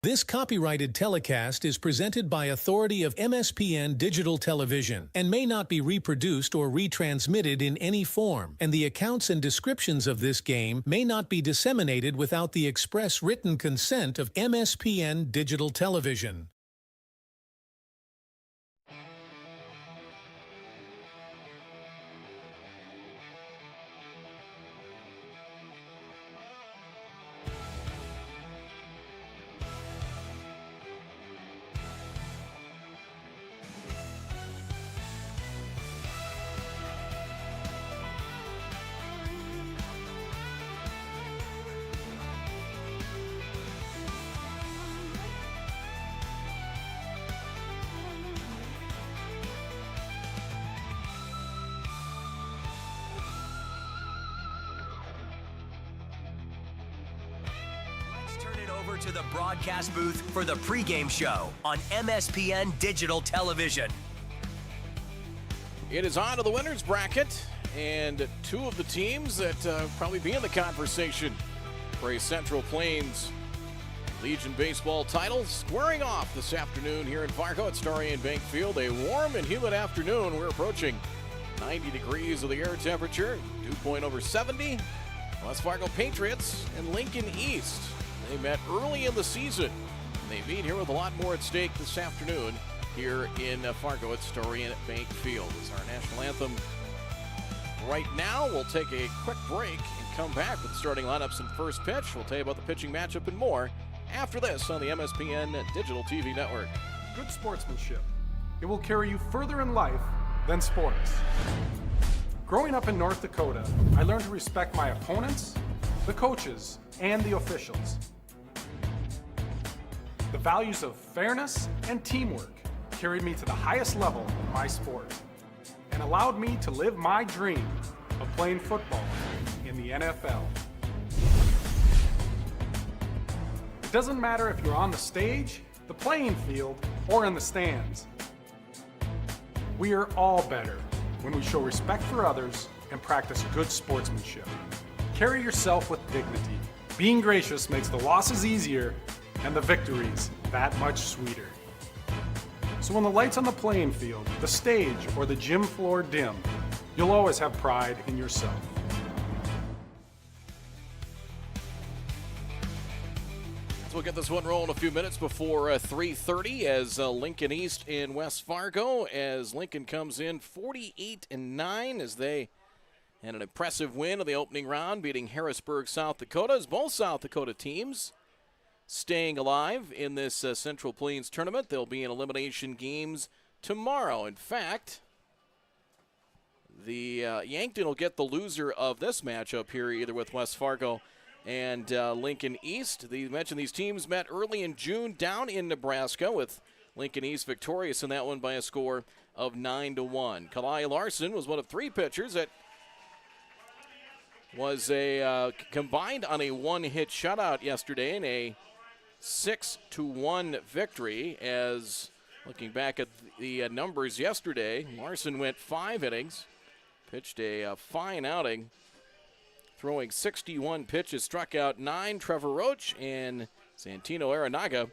This copyrighted telecast is presented by authority of MSPN Digital Television and may not be reproduced or retransmitted in any form, and the accounts and descriptions of this game may not be disseminated without the express written consent of MSPN Digital Television. To the broadcast booth for the pregame show on MSPN Digital Television. It is on to the winners bracket, and two of the teams that probably be in the conversation for a Central Plains Legion baseball title squaring off this afternoon here in Fargo at Starion Bank Field. A warm and humid afternoon. We're approaching 90 degrees of the air temperature, dew point over 70. West Fargo Patriots and Lincoln East. They met early in the season. They meet here with a lot more at stake this afternoon here in Fargo at Starion Bank Field. It's our national anthem. Right now, we'll take a quick break and come back with starting lineups and first pitch. We'll tell you about the pitching matchup and more after this on the MSPN Digital TV Network. Good sportsmanship. It will carry you further in life than sports. Growing up in North Dakota, I learned to respect my opponents, the coaches, and the officials. The values of fairness and teamwork carried me to the highest level in my sport and allowed me to live my dream of playing football in the NFL. It doesn't matter if you're on the stage, the playing field, or in the stands. We are all better when we show respect for others and practice good sportsmanship. Carry yourself with dignity. Being gracious makes the losses easier and the victories that much sweeter. So when the lights on the playing field, the stage, or the gym floor dim, you'll always have pride in yourself. So we'll get this one rolling a few minutes before 3:30 as Lincoln East in West Fargo, as Lincoln comes in 48-9 as they had an impressive win of the opening round, beating Harrisburg, South Dakota, as both South Dakota teams staying alive in this Central Plains tournament. They'll be in elimination games tomorrow. In fact, the Yankton will get the loser of this matchup here, either with West Fargo and Lincoln East. You mentioned these teams met early in June down in Nebraska, with Lincoln East victorious in that one by a score of 9-1. Kalai Larson was one of three pitchers that was combined on a one-hit shutout yesterday in a 6-1 victory. As looking back at the numbers yesterday, Larson went 5 innings, pitched a fine outing, throwing 61 pitches, struck out 9. Trevor Roach and Santino Aranaga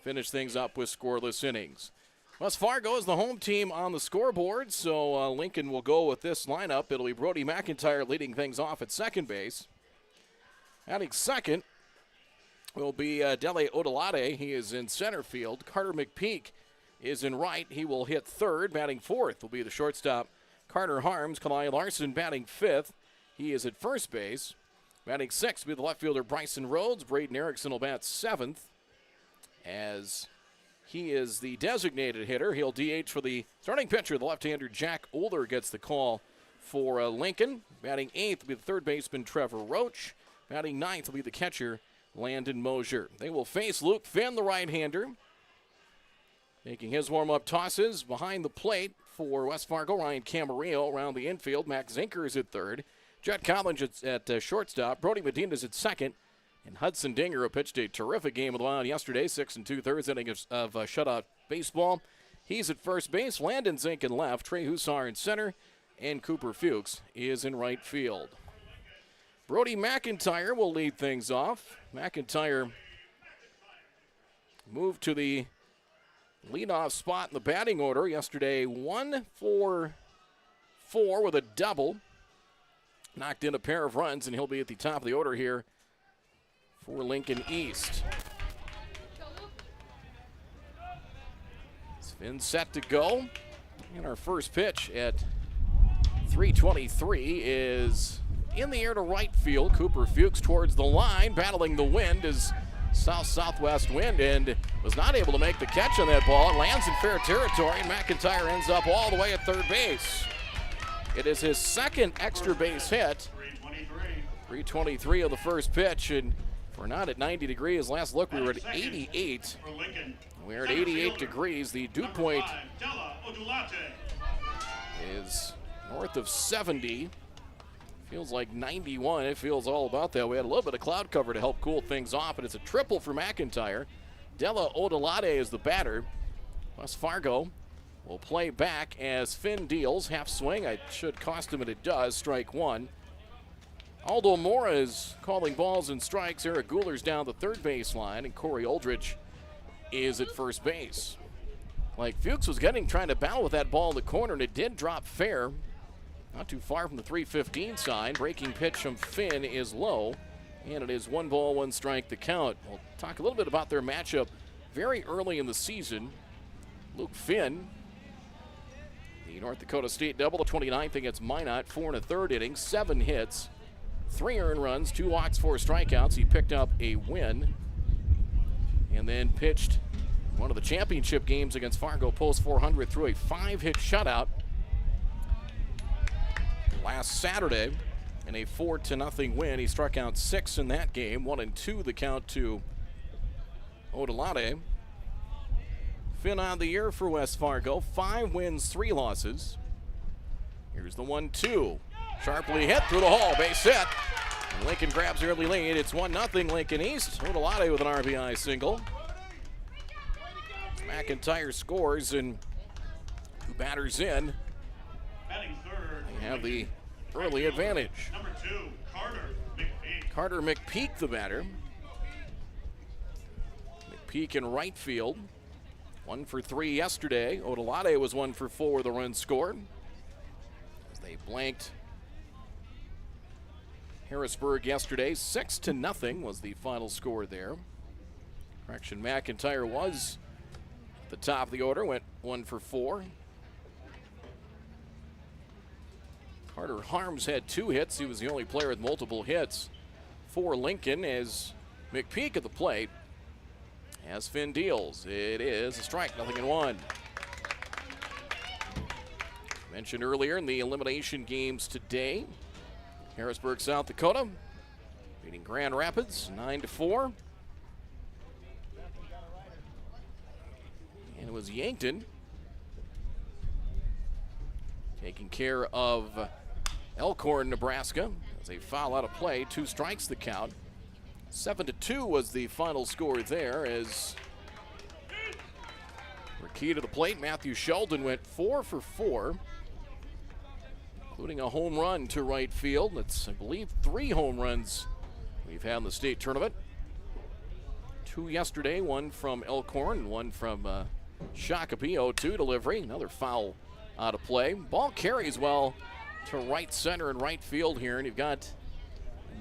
finished things up with scoreless innings. West Fargo is the home team on the scoreboard, so Lincoln will go with this lineup. It'll be Brody McIntyre leading things off at second base. Batting second will be Dele Odolade. He is in center field. Carter McPeak is in right. He will hit third. Batting fourth will be the shortstop, Carter Harms. Kalai Larson batting fifth. He is at first base. Batting sixth will be the left fielder, Bryson Rhodes. Braden Erickson will bat seventh, as he is the designated hitter. He'll DH for the starting pitcher. The left-hander Jack Older gets the call for Lincoln. Batting eighth will be the third baseman Trevor Roach. Batting ninth will be the catcher Landon Mosier. They will face Luke Finn, the right-hander, making his warm-up tosses behind the plate for West Fargo. Ryan Camarillo around the infield. Max Zinker is at third. Jet Collins at shortstop. Brody Medina is at second. And Hudson Dinger, who pitched a terrific game with the Wild yesterday, 6 2/3 innings of shutout baseball. He's at first base. Landon Zink in left. Trey Hussar in center. And Cooper Fuchs is in right field. Brody McIntyre will lead things off. McIntyre moved to the leadoff spot in the batting order. Yesterday, 1 for 4 with a double. Knocked in a pair of runs, and he'll be at the top of the order here for Lincoln East. Finn set to go. And our first pitch at 3:23 is in the air to right field. Cooper Fuchs towards the line, battling the wind is south-southwest wind, and was not able to make the catch on that ball. It lands in fair territory, and McIntyre ends up all the way at third base. It is his second extra base hit. 3:23 of the first pitch, and we're not at 90 degrees. Last look, we were at 88. We're at 88 degrees. The dew point is north of 70. Feels like 91. It feels all about that. We had a little bit of cloud cover to help cool things off, and it's a triple for McIntyre. Della Odolade is the batter. West Fargo will play back as Finn deals. Half swing. It should cost him, and it does. Strike one. Aldo Mora is calling balls and strikes. Eric Guler's down the third baseline, and Corey Aldrich is at first base. Like Fuchs was trying to battle with that ball in the corner, and it did drop fair. Not too far from the 3:15 sign. Breaking pitch from Finn is low, and it is 1 ball, 1 strike the count. We'll talk a little bit about their matchup very early in the season. Luke Finn, the North Dakota State double, the 29th against Minot, 4 1/3 innings, 7 hits, 3 earned runs, 2 walks, 4 strikeouts. He picked up a win and then pitched one of the championship games against Fargo Post 400 through a 5-hit shutout last Saturday in a 4-0 win. He struck out 6 in that game, 1-2 the count to Odolade. Finn on the year for West Fargo, 5 wins, 3 losses. Here's the 1-2. Sharply hit through the hole, base hit. And Lincoln grabs early lead. It's 1-0 Lincoln East. Odolade with an RBI single. McIntyre scores, and 2 batters in. They have the early advantage. Number 2, Carter McPeak. Carter McPeak, the batter. McPeak in right field. 1 for 3 yesterday. Odolade was 1 for 4, the run scored. As they blanked Harrisburg yesterday, 6-0 was the final score there. Correction, McIntyre was at the top of the order, went 1 for 4. Carter Harms had 2 hits. He was the only player with multiple hits for Lincoln as McPeak at the plate. As Finn deals, it is a strike, 0-1. Mentioned earlier in the elimination games today, Harrisburg, South Dakota, beating Grand Rapids 9-4. And it was Yankton taking care of Elkhorn, Nebraska. As a foul out of play, 2 strikes the count. 7-2 was the final score there as key to the plate. Matthew Sheldon went 4 for 4, including a home run to right field. That's, I believe, 3 home runs we've had in the state tournament. 2 yesterday, 1 from Elkhorn and 1 from Shakopee. 0-2 delivery, another foul out of play. Ball carries well to right center and right field here, and you've got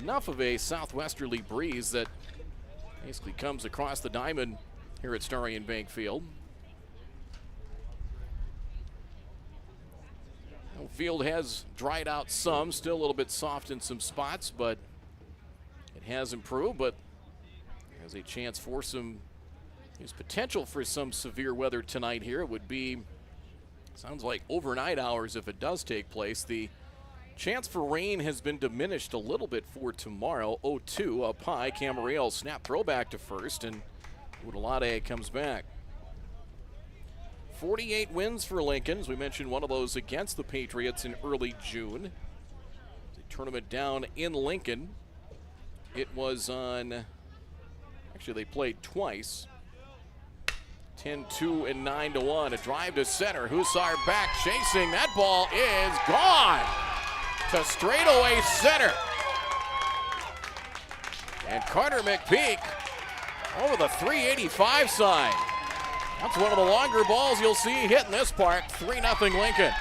enough of a southwesterly breeze that basically comes across the diamond here at Starion Bank Field. The field has dried out some, still a little bit soft in some spots, but it has improved, but has a chance for there's potential for some severe weather tonight here. It would be, sounds like overnight hours if it does take place. The chance for rain has been diminished a little bit for tomorrow. 0-2 up high. Camarillo snap throwback to first, and Odolade comes back. 48 wins for Lincoln. As we mentioned, one of those against the Patriots in early June. The tournament down in Lincoln. It was on, actually they played twice. 10-2 and 9-1. A drive to center. Hussar back chasing. That ball is gone to straightaway center. And Carter McPeak over the 385 sign. That's one of the longer balls you'll see hitting this park. 3-0 Lincoln.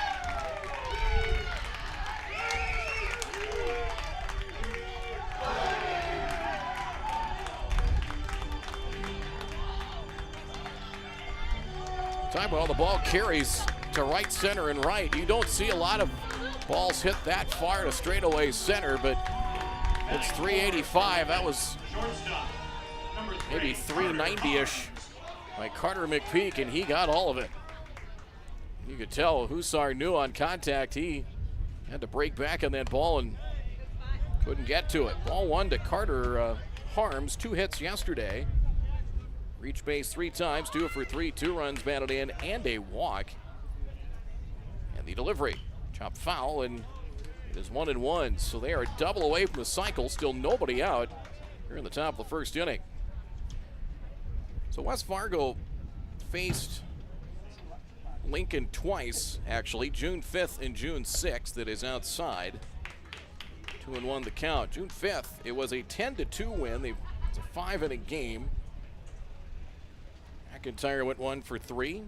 Time while the ball carries to right, center, and right. You don't see a lot of balls hit that far to straightaway center, but it's 385. That was maybe 390-ish by Carter McPeak, and he got all of it. You could tell Hussar knew on contact he had to break back on that ball and couldn't get to it. Ball one to Carter Harms, 2 hits yesterday. Reached base 3 times, 2 for 3, 2 runs batted in, and a walk. And the delivery, chopped foul, and it is 1-1. So they are double away from the cycle, still nobody out here in the top of the first inning. So West Fargo faced Lincoln twice, actually, June 5th and June 6th. That is outside. 2-1 the count. June 5th, it was a 10-2 win. It's a 5-inning game. McIntyre went 1 for 3.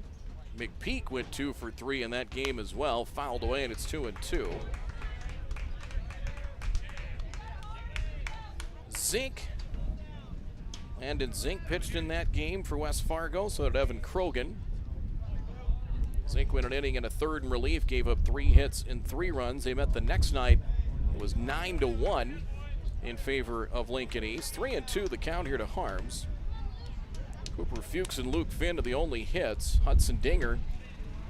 McPeak went 2 for 3 in that game as well. Fouled away, and it's 2-2. Zink. Landon Zink pitched in that game for West Fargo, so did Evan Krogan. Zink went an inning and a third in relief, gave up 3 hits and 3 runs. They met the next night. It was 9-1 in favor of Lincoln East. 3-2 the count here to Harms. Cooper Fuchs and Luke Finn are the only hits. Hudson Dinger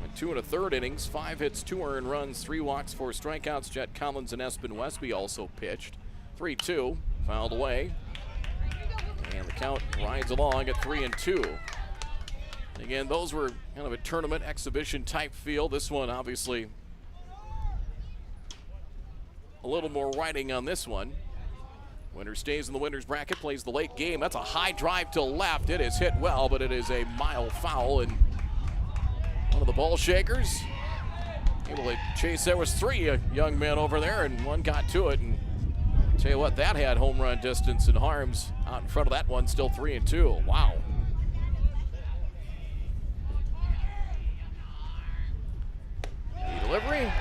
went 2 1/3 innings, 5 hits, 2 earned runs, 3 walks, 4 strikeouts. Jet Collins and Espen Westby also pitched. 3-2, fouled away. And the count rides along at 3-2. Again, those were kind of a tournament exhibition type feel. This one, obviously, a little more riding on this one. Winner stays in the winner's bracket, plays the late game. That's a high drive to left. It is hit well, but it is a mile foul. And one of the ball shakers able to chase. There was 3 young men over there, and one got to it. And I'll tell you what, that had home run distance, and Harms out in front of that one, still 3-2. Wow. The delivery,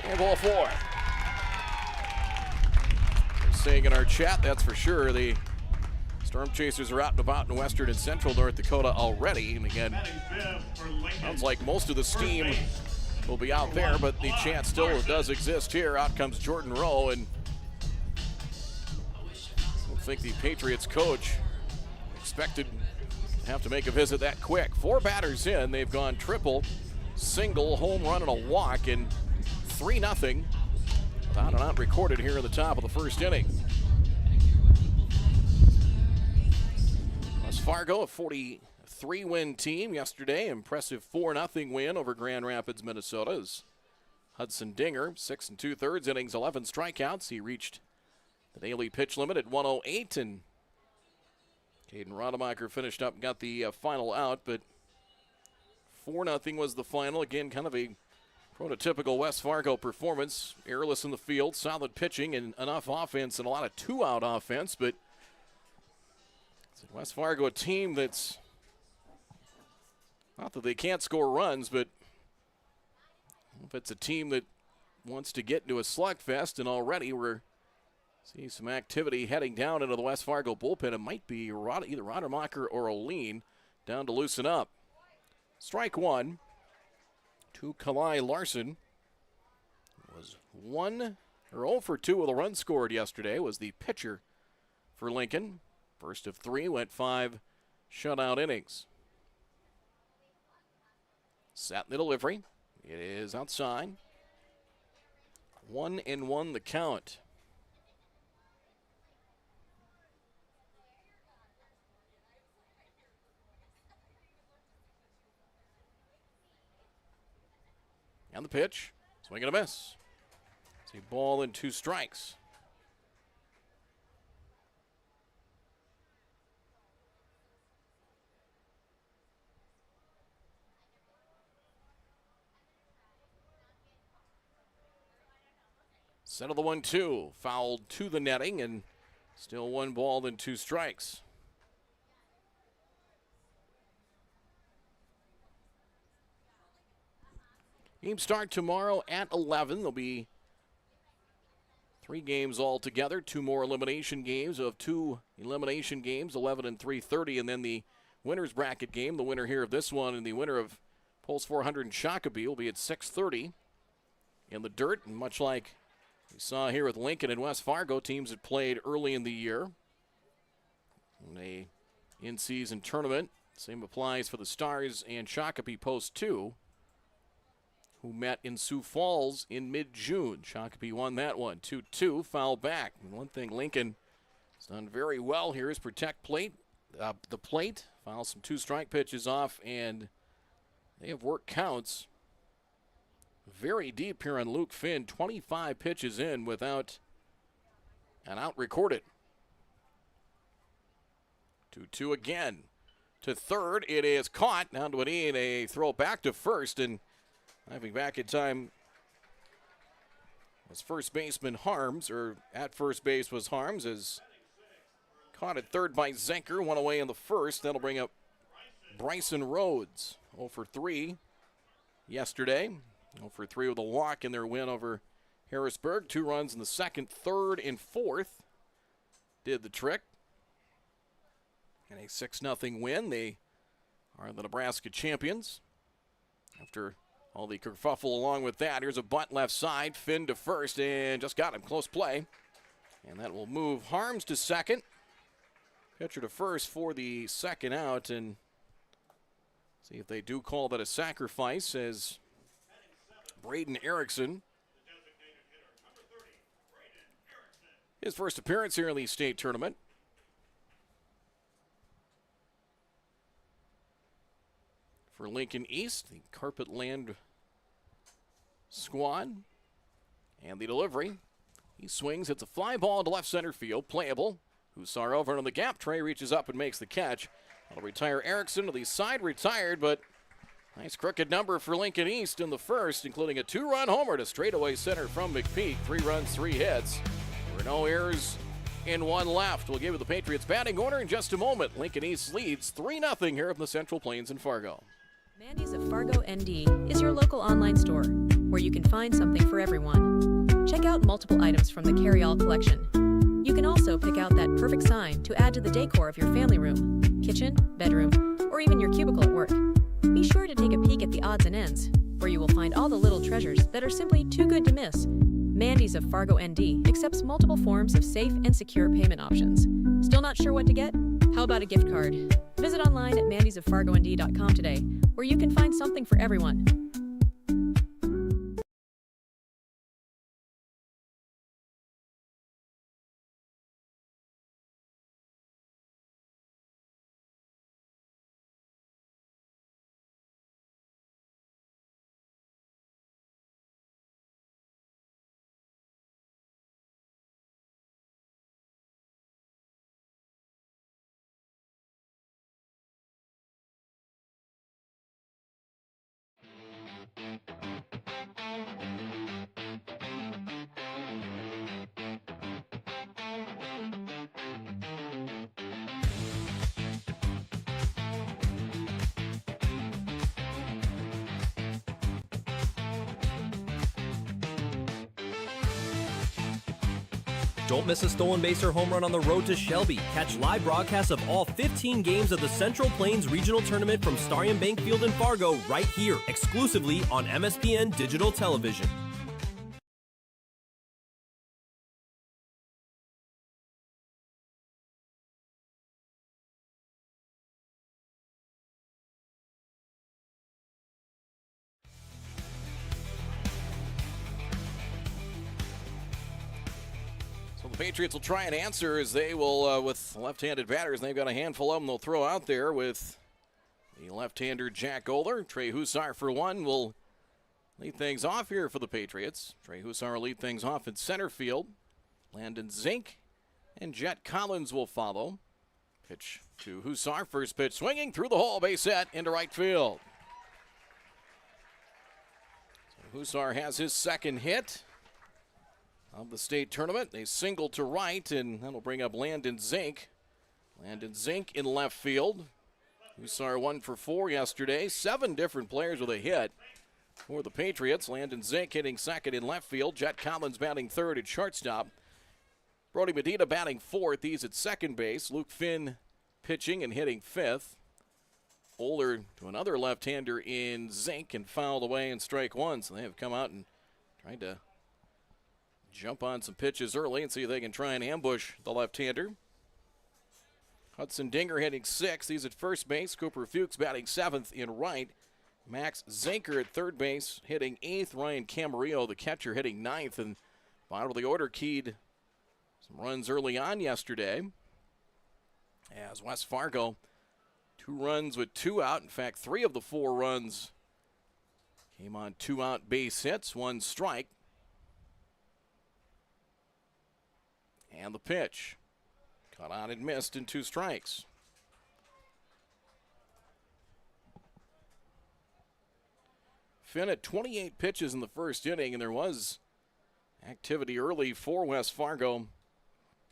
and ball 4. Saying in our chat, that's for sure. The Storm Chasers are out and about in western and central North Dakota already. And again, sounds like most of the steam will be out there, but the chance still does exist here. Out comes Jordan Rowe, and I don't think the Patriots coach expected to have to make a visit that quick. 4 batters in, they've gone triple, single, home run, and a walk, and 3-0. Without an out recorded here at the top of the first inning. West Fargo, a 43-win team yesterday. Impressive 4-0 win over Grand Rapids, Minnesota. As Hudson Dinger, 6 2/3 innings, 11 strikeouts. He reached the daily pitch limit at 108, and Caden Rademacher finished up and got the final out, but 4-0 was the final. Again, kind of a prototypical West Fargo performance. Airless in the field, solid pitching, and enough offense, and a lot of 2-out offense. But West Fargo, a team that's not that they can't score runs, but if it's a team that wants to get into a slugfest, and already we're seeing some activity heading down into the West Fargo bullpen. It might be either Rademacher or Oline down to loosen up. Strike 1. To Kalai Larson. Was 0 for 2 with a run scored yesterday. Was the pitcher for Lincoln. First of 3, went 5 shutout innings. Sat in the delivery. It is outside. 1-1 the count. And the pitch, swing and a miss. It's a ball and 2 strikes. Set of the 1-2, fouled to the netting, and still 1 ball and 2 strikes. Games start tomorrow at 11. There'll be 3 games altogether, 2 more elimination games of 2 elimination games, 11 and 3:30, and then the winner's bracket game. The winner here of this one and the winner of Pulse 400 and Shakopee will be at 6:30 in the dirt. And much like we saw here with Lincoln and West Fargo, teams that played early in the year in a in-season tournament. Same applies for the Stars and Shakopee Post 2, who met in Sioux Falls in mid-June. Shakopee won that one, 2-2, foul back. And one thing Lincoln has done very well here is protect the plate, foul some 2-strike pitches off, and they have worked counts very deep here on Luke Finn, 25 pitches in without an out recorded. 2-2 again. To third, it is caught, down to an E, and a throw back to first, and diving back in time was first baseman Harms, or at first base was Harms, as caught at third by Zenker, one away in the first. That'll bring up Bryson Rhodes, 0 for 3 yesterday. 0 for 3 with a walk in their win over Harrisburg. 2 runs in the second, third, and fourth did the trick. And a 6-0 win. They are the Nebraska champions. After all the kerfuffle along with that, here's a bunt left side. Finn to first, and just got him. Close play. And that will move Harms to second. Pitcher to first for the second out, and see if they do call that a sacrifice, as Braden Erickson, his first appearance here in the state tournament. For Lincoln East, the Carpet Land squad. And the delivery. He swings. It's a fly ball to left center field. Playable. Hussar over on the gap. Trey reaches up and makes the catch. That'll retire Erickson to the side. Retired, but nice crooked number for Lincoln East in the first, including a 2-run homer to straightaway center from McPeak. 3 runs, 3 hits. There were no errors in 1 left. We'll give you the Patriots batting order in just a moment. Lincoln East leads 3-0 here from the Central Plains in Fargo. Mandy's of Fargo ND is your local online store where you can find something for everyone. Check out multiple items from the carry-all collection. You can also pick out that perfect sign to add to the decor of your family room, kitchen, bedroom, or even your cubicle at work. Be sure to take a peek at the odds and ends, where you will find all the little treasures that are simply too good to miss. Mandy's of Fargo ND accepts multiple forms of safe and secure payment options. Still not sure what to get? How about a gift card? Visit online at mandysoffargond.com today, where you can find something for everyone. Don't miss a stolen base or home run on the road to Shelby. Catch live broadcasts of all 15 games of the Central Plains Regional Tournament from Starion Bank Field in Fargo right here, exclusively on MSPN Digital Television. Patriots will try and answer, as they will, with left-handed batters, and they've got a handful of them they'll throw out there with the left-hander Jack Oler. Trey Hussar, for one, will lead things off here for the Patriots. Trey Hussar will lead things off in center field. Landon Zink and Jet Collins will follow. Pitch to Hussar, first pitch swinging through the hole, base hit into right field. So Hussar has his second hit of the state tournament. They single to right, and that'll bring up Landon Zink. Landon Zink in left field. Hussar 1 for 4 yesterday. 7 different players with a hit. For the Patriots, Landon Zink hitting second in left field. Jet Collins batting third at shortstop. Brody Medina batting fourth. He's at second base. Luke Finn pitching and hitting fifth. Oler to another left-hander in Zink and fouled away in strike one. So they have come out and tried to jump on some pitches early and see if they can try and ambush the left-hander. Hudson Dinger hitting sixth. He's at first base. Cooper Fuchs batting seventh in right. Max Zanker at third base hitting eighth. Ryan Camarillo, the catcher, hitting ninth. And bottom of the order keyed some runs early on yesterday as West Fargo 2 runs with 2 out. In fact, 3 of the 4 runs came on 2 out base hits, 1 strike. And the pitch. Caught on and missed in 2 strikes. Finn at 28 pitches in the first inning, and there was activity early for West Fargo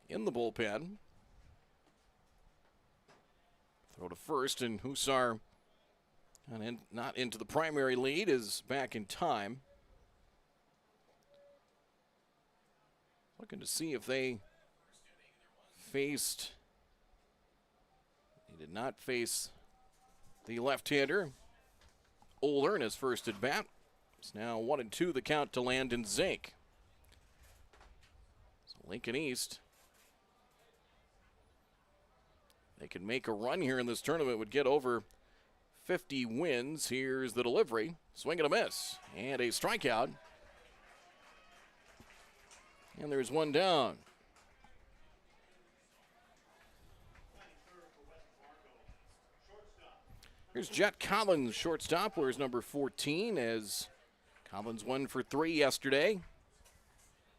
in the bullpen. Throw to first, and Hussar, not into the primary lead, is back in time. Looking to see if they faced. He did not face the left-hander, Oler, in his first at bat. It's now 1-2 the count to Landon Zink. So Lincoln East, they could make a run here in this tournament, would get over 50 wins. Here's the delivery. Swing and a miss. And a strikeout. And there's one down. Here's Jet Collins, shortstop, where's number 14, as Collins 1 for 3 yesterday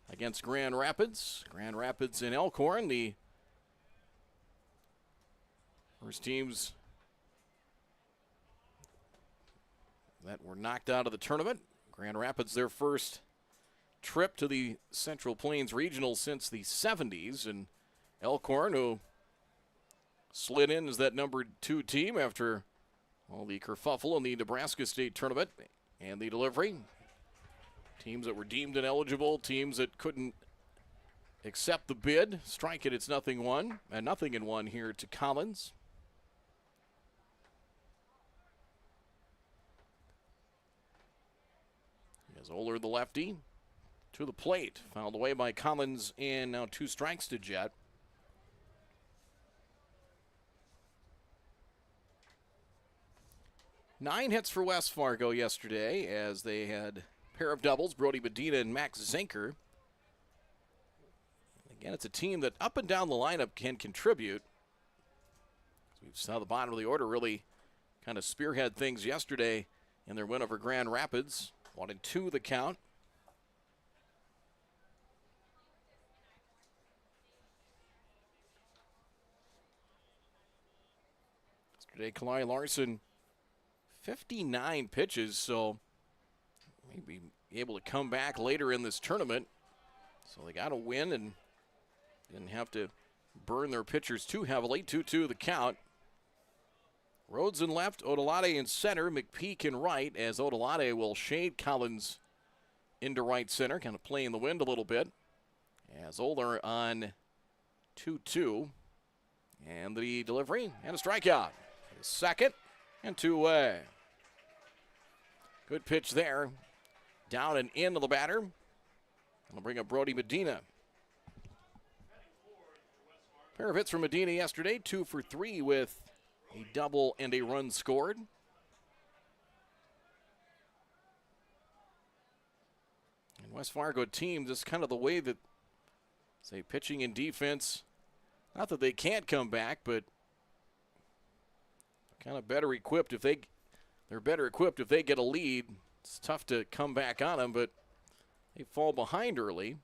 against Grand Rapids. Grand Rapids and Elkhorn, the first teams that were knocked out of the tournament. Grand Rapids, their first trip to the Central Plains Regional since the 70s. And Elkhorn, who slid in as that number 2 team after all the kerfuffle in the Nebraska State Tournament. And the delivery. Teams that were deemed ineligible, teams that couldn't accept the bid. Strike it, it's nothing in one here to Collins. As Oler, the lefty, to the plate. Fouled away by Collins, and now 2 strikes to Jet. Nine hits for West Fargo yesterday as they had a pair of doubles, Brody Medina and Max Zanker. Again, it's a team that up and down the lineup can contribute. We saw the bottom of the order really kind of spearhead things yesterday in their win over Grand Rapids. 1-2 the count. Yesterday, Kalai Larson, 59 pitches, so maybe able to come back later in this tournament. So they got to win and didn't have to burn their pitchers too heavily. 2-2 the count. Rhodes in left, Odolade in center, McPeak in right, as Odolade will shade Collins into right center, kind of playing the wind a little bit. As Oler on 2-2. And the delivery and a strikeout. Second and 2 away. Good pitch there. Down and into the batter. I'll bring up Brody Medina. Pair of hits from Medina yesterday, 2 for 3 with a double and a run scored. And West Fargo team, just kind of the way that, say, pitching and defense, not that they can't come back, but kind of better equipped if they're better equipped if they get a lead. It's tough to come back on them, but they fall behind early.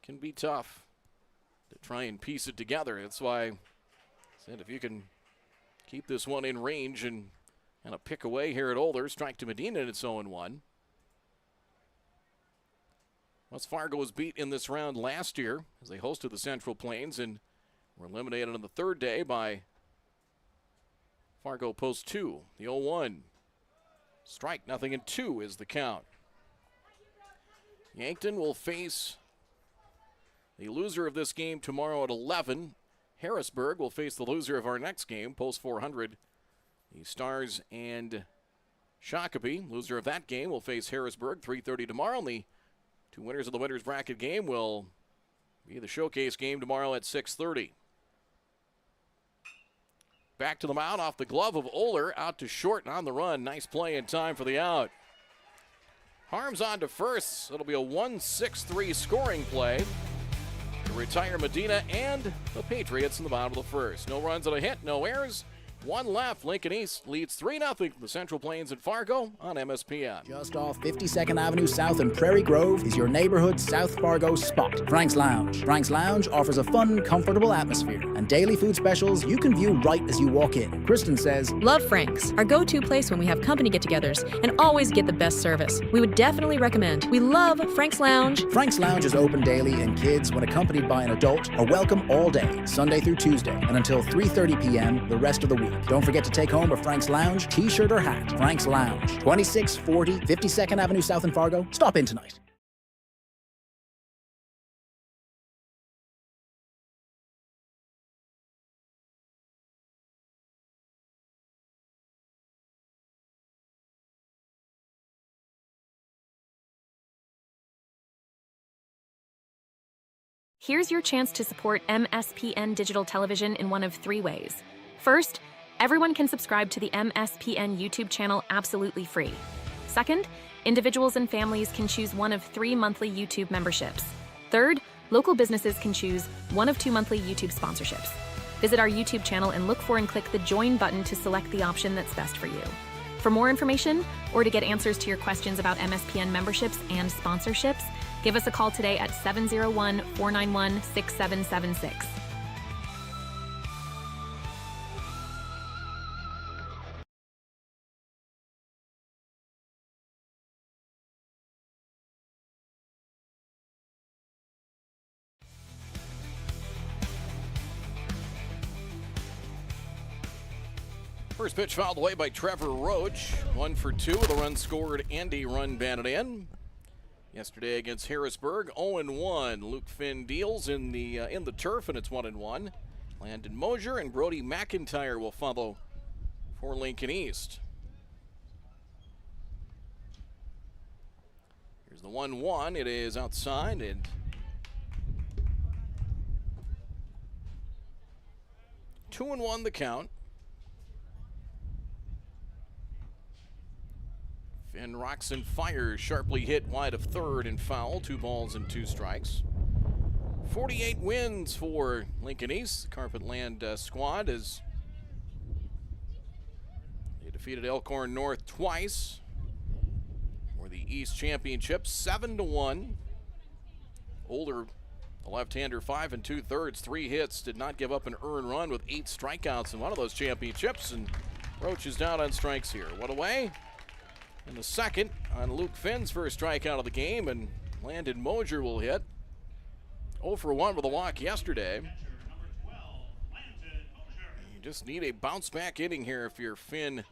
Can be tough to try and piece it together. That's why I said if you can keep this one in range and kind of pick away here at Oler, strike to Medina, and it's 0-1. West Fargo was beat in this round last year as they hosted the Central Plains and were eliminated on the third day by Fargo post 2, the 0-1. Strike, 0-2 is the count. Yankton will face the loser of this game tomorrow at 11. Harrisburg will face the loser of our next game, post 400. The Stars and Shakopee, loser of that game, will face Harrisburg 3:30 tomorrow. And the two winners of the winners bracket game will be the showcase game tomorrow at 6:30. Back to the mound off the glove of Oler, out to short and on the run. Nice play in time for the out. Harms on to first. It'll be a 1-6-3 scoring play to retire Medina and the Patriots in the bottom of the first. No runs and a hit, no errors. One left. Lincoln East leads 3-0 the Central Plains at Fargo on MSPN. Just off 52nd Avenue South in Prairie Grove is your neighborhood South Fargo spot, Frank's Lounge. Frank's Lounge offers a fun, comfortable atmosphere and daily food specials you can view right as you walk in. Kristen says, Love Frank's, our go-to place when we have company get-togethers and always get the best service. We would definitely recommend. We love Frank's Lounge. Frank's Lounge is open daily and kids, when accompanied by an adult, are welcome all day, Sunday through Tuesday, and until 3:30 p.m. the rest of the week. Don't forget to take home a Frank's Lounge t-shirt or hat. Frank's Lounge, 2640 52nd Avenue South in Fargo. Stop in tonight. Here's your chance to support MSPN Digital Television in one of 3 ways. First, everyone can subscribe to the MSPN YouTube channel absolutely free. Second, individuals and families can choose one of 3 monthly YouTube memberships. Third, local businesses can choose one of 2 monthly YouTube sponsorships. Visit our YouTube channel and look for and click the Join button to select the option that's best for you. For more information or to get answers to your questions about MSPN memberships and sponsorships, give us a call today at 701-491-6776. First pitch fouled away by Trevor Roach. 1 for 2 with a run scored and a run batted in. Yesterday against Harrisburg, 0-1. Luke Finn deals in the turf, and it's 1-1. Landon Mosier and Brody McIntyre will follow for Lincoln East. Here's the 1-1. It is outside, and 2-1 the count. Finn rocks and fires, sharply hit wide of third and foul. 2 balls and 2 strikes. 48 wins for Lincoln East. The Carpetland squad as they defeated Elkhorn North twice for the East Championship, 7-1. Older, the left-hander, 5 2/3, 3 hits, did not give up an earned run with 8 strikeouts in one of those championships, and Roach is down on strikes here. One away. In the second on Luke Finn's first strikeout of the game, and Landon Mosier will hit. 0 for 1 with a walk yesterday. You just need a bounce back inning here if you're Finn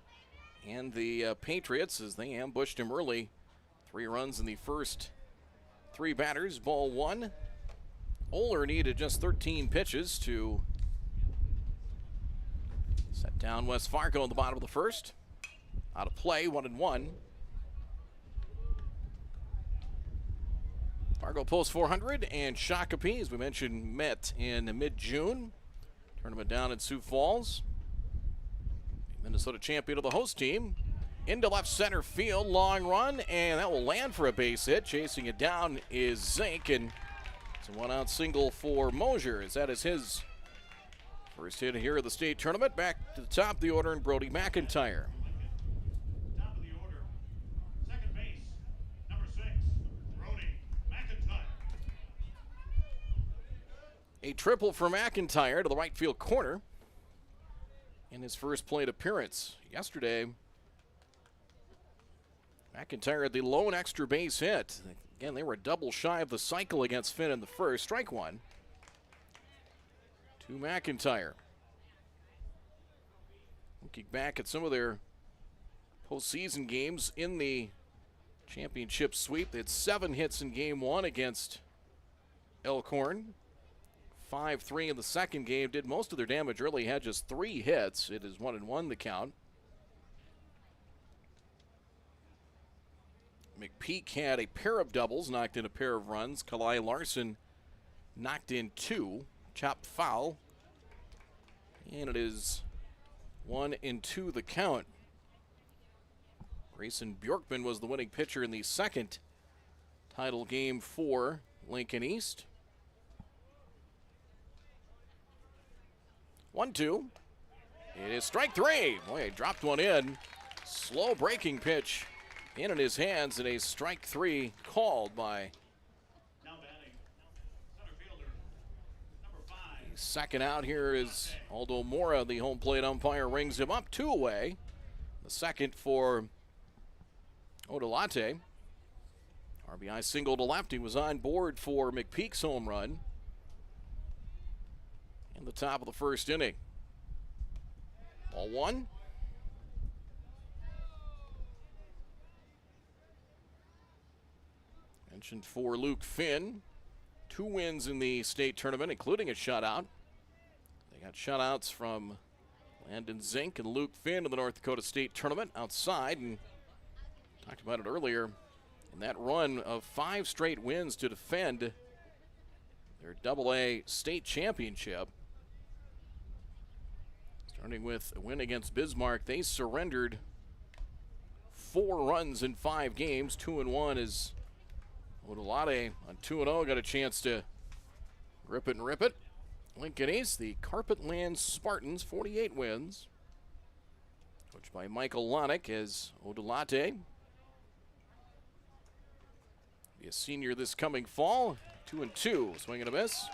and the Patriots, as they ambushed him early. 3 runs in the first 3 batters. Ball 1. Oler needed just 13 pitches to set down West Fargo in the bottom of the first. Out of play, 1-1. Fargo post 400, and Shakopee, as we mentioned, met in mid-June. Tournament down in Sioux Falls. Minnesota champion of the host team. Into left center field, long run, and that will land for a base hit. Chasing it down is Zink, and it's a 1-out single for Mosier, as that is his first hit here of the state tournament. Back to the top of the order, and Brody McIntyre. A triple for McIntyre to the right field corner in his first plate appearance. Yesterday, McIntyre had the lone extra base hit. Again, they were double shy of the cycle against Finn in the first. Strike 1 to McIntyre. Looking back at some of their postseason games in the championship sweep, they had 7 hits in game 1 against Elkhorn. 5-3 in the second game, did most of their damage early, had just 3 hits. It is 1-1 the count. McPeak had a pair of doubles, knocked in a pair of runs. Kalai Larson knocked in 2, chopped foul. And it is 1-2 the count. Grayson Bjorkman was the winning pitcher in the second title game for Lincoln East. 1-2. It is strike 3. Boy, he dropped one in. Slow breaking pitch in his hands, and a strike 3 called by Now batting, center fielder, number 5. the second out here is Aldo Mora. The home plate umpire rings him up 2 away. The second for Odolate. RBI single to left. He was on board for McPeak's home run in the top of the first inning. Ball 1. Mentioned for Luke Finn. 2 wins in the state tournament, including a shutout. They got shutouts from Landon Zink and Luke Finn in the North Dakota State tournament outside, and talked about it earlier. In that run of 5 straight wins to defend their AA state championship. Starting with a win against Bismarck, they surrendered 4 runs in 5 games. 2-1 is Odolate on 2-0. Got a chance to grip it and rip it. Lincoln East, the Carpetland Spartans, 48 wins. Coached by Michael Lonick as Odolate. Be a senior this coming fall. 2-2, swing and a miss.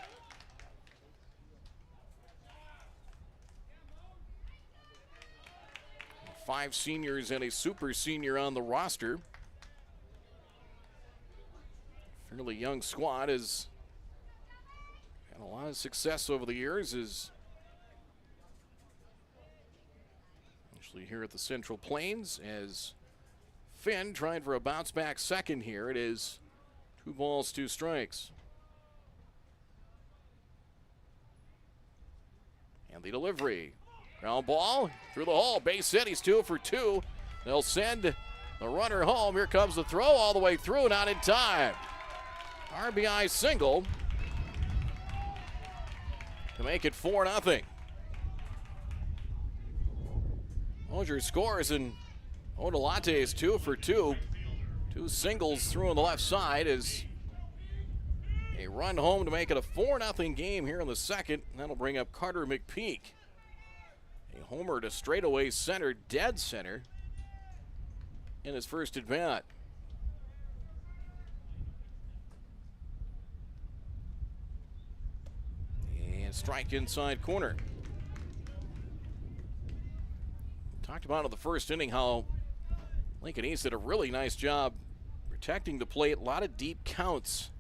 Five seniors and a super senior on the roster. Fairly young squad has had a lot of success over the years. Is actually here at the Central Plains as Finn trying for a bounce back second here. It is 2 balls, 2 strikes. And the delivery. Ground ball through the hole. Base hit. He's 2 for 2. They'll send the runner home. Here comes the throw all the way through. Not in time. RBI single to make it 4-0. Mosier scores, and Odolate is 2 for 2. 2 singles through on the left side as a run home to make it a 4-0 game here in the second. That'll bring up Carter McPeak. A homer to straightaway center, dead center, in his first at bat. And strike inside corner. Talked about in the first inning how Lincoln East did a really nice job protecting the plate. A lot of deep counts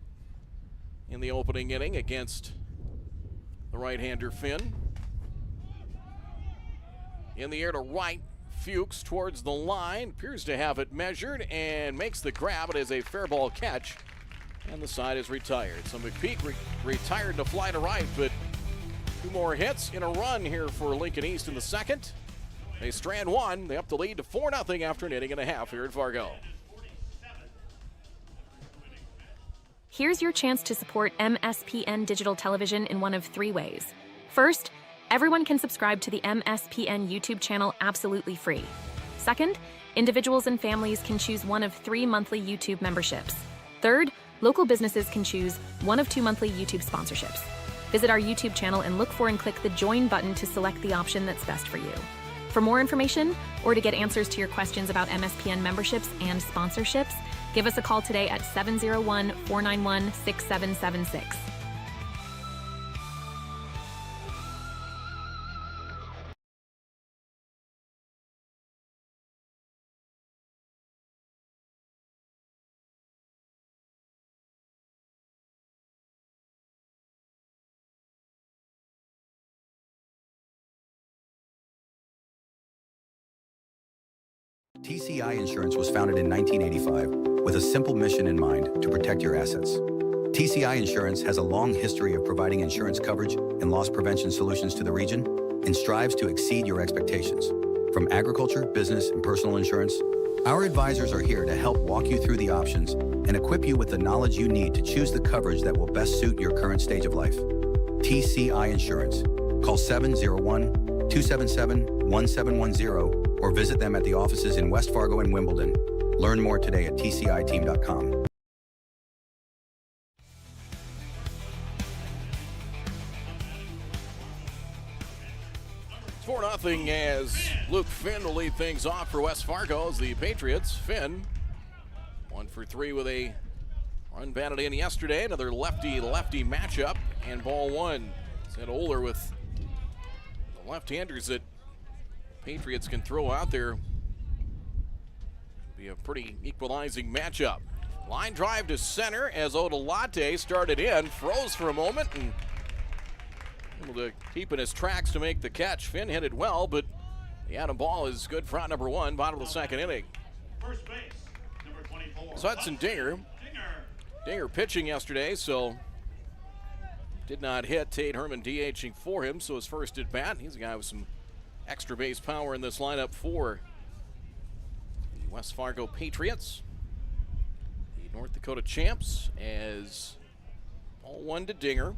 in the opening inning against the right-hander Finn. In the air to right, Fuchs towards the line, appears to have it measured and makes the grab. It is a fair ball catch, and the side is retired. So McPeak retired to fly to right, but 2 more hits in a run here for Lincoln East in the second. They strand 1. They up the lead to 4-0 after an inning and a half here at Fargo. Here's your chance to support MSPN Digital Television in one of 3 ways. First, everyone can subscribe to the MSPN YouTube channel absolutely free. Second, individuals and families can choose one of 3 monthly YouTube memberships. Third, local businesses can choose one of 2 monthly YouTube sponsorships. Visit our YouTube channel and look for and click the Join button to select the option that's best for you. For more information or to get answers to your questions about MSPN memberships and sponsorships, give us a call today at 701-491-6776. TCI Insurance was founded in 1985 with a simple mission in mind: to protect your assets. TCI Insurance has a long history of providing insurance coverage and loss prevention solutions to the region and strives to exceed your expectations. From agriculture, business, and personal insurance, our advisors are here to help walk you through the options and equip you with the knowledge you need to choose the coverage that will best suit your current stage of life. TCI Insurance. Call 701-277-1710 or visit them at the offices in West Fargo and Wimbledon. Learn more today at tciteam.com. It's 4-0 as Luke Finn will lead things off for West Fargo as the Patriots. Finn 1 for 3 with a run batted in yesterday. Another lefty-lefty matchup, and ball one. Said Oler with the left-handers that Patriots can throw out there. Be a pretty equalizing matchup. Line drive to center as Odolate started in, froze for a moment, and able to keep in his tracks to make the catch. Finn hit it well, but the Adam ball is good for out number one, bottom of the second inning. First base, number 24. Hudson Dinger pitching yesterday, so did not hit. Tate Herman DHing for him, so his first at bat. He's a guy with some extra base power in this lineup for the West Fargo Patriots. The North Dakota champs, as ball one to Dinger.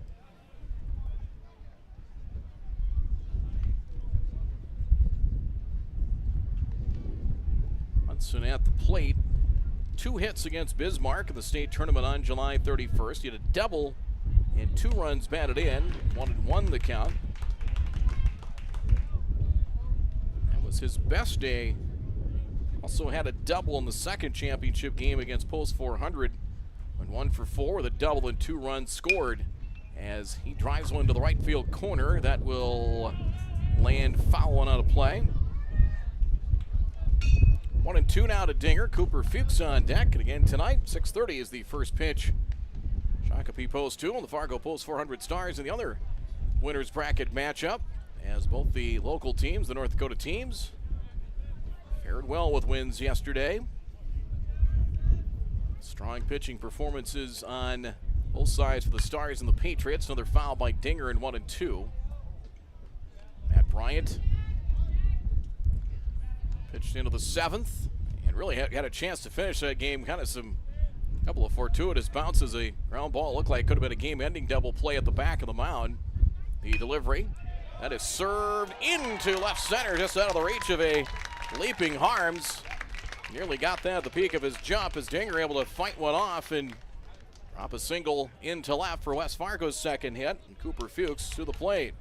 Hudson at the plate. 2 hits against Bismarck in the state tournament on July 31st. He had a double and 2 runs batted in. 1-1 the count. That was his best day. Also had a double in the second championship game against Post 400. Went 1 for 4 with a double and 2 runs scored as he drives one to the right field corner. That will land foul one out of play. 1-2 now to Dinger. Cooper Fuchs on deck. And again tonight, 6:30 is the first pitch. Shakopee Post 2 and the Fargo Post 400 Stars in the other winners bracket matchup, as both the local teams, the North Dakota teams, fared well with wins yesterday. Strong pitching performances on both sides for the Stars and the Patriots. Another foul by Dinger in 1-2. Matt Bryant pitched into the 7th and really had a chance to finish that game. Kind of couple of fortuitous bounces. A ground ball looked like it could have been a game-ending double play at the back of the mound. The delivery, that is served into left center, just out of the reach of a leaping Harms. Nearly got that at the peak of his jump as Dinger able to fight one off and drop a single into left for West Fargo's second hit. And Cooper Fuchs to the plate,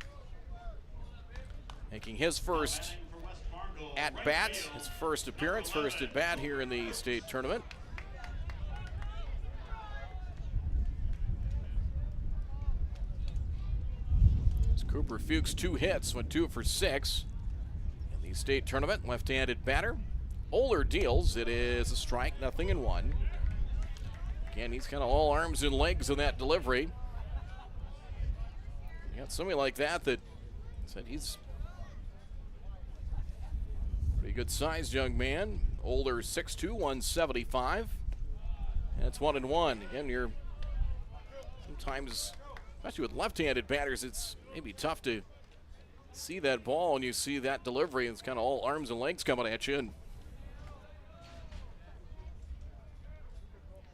making his first at-bat, his first appearance, first at-bat here in the state tournament. As Cooper Fuchs 2 hits, went 2 for 6 in the state tournament. Left-handed batter. Oler deals. It is a strike, 0-1. Again, he's kind of all arms and legs in that delivery. You got somebody like that said he's pretty good sized young man. Older 6'2", 175. And it's 1-1. Again, you're sometimes, especially with left-handed batters, it's maybe tough to see that ball and you see that delivery and it's kind of all arms and legs coming at you. And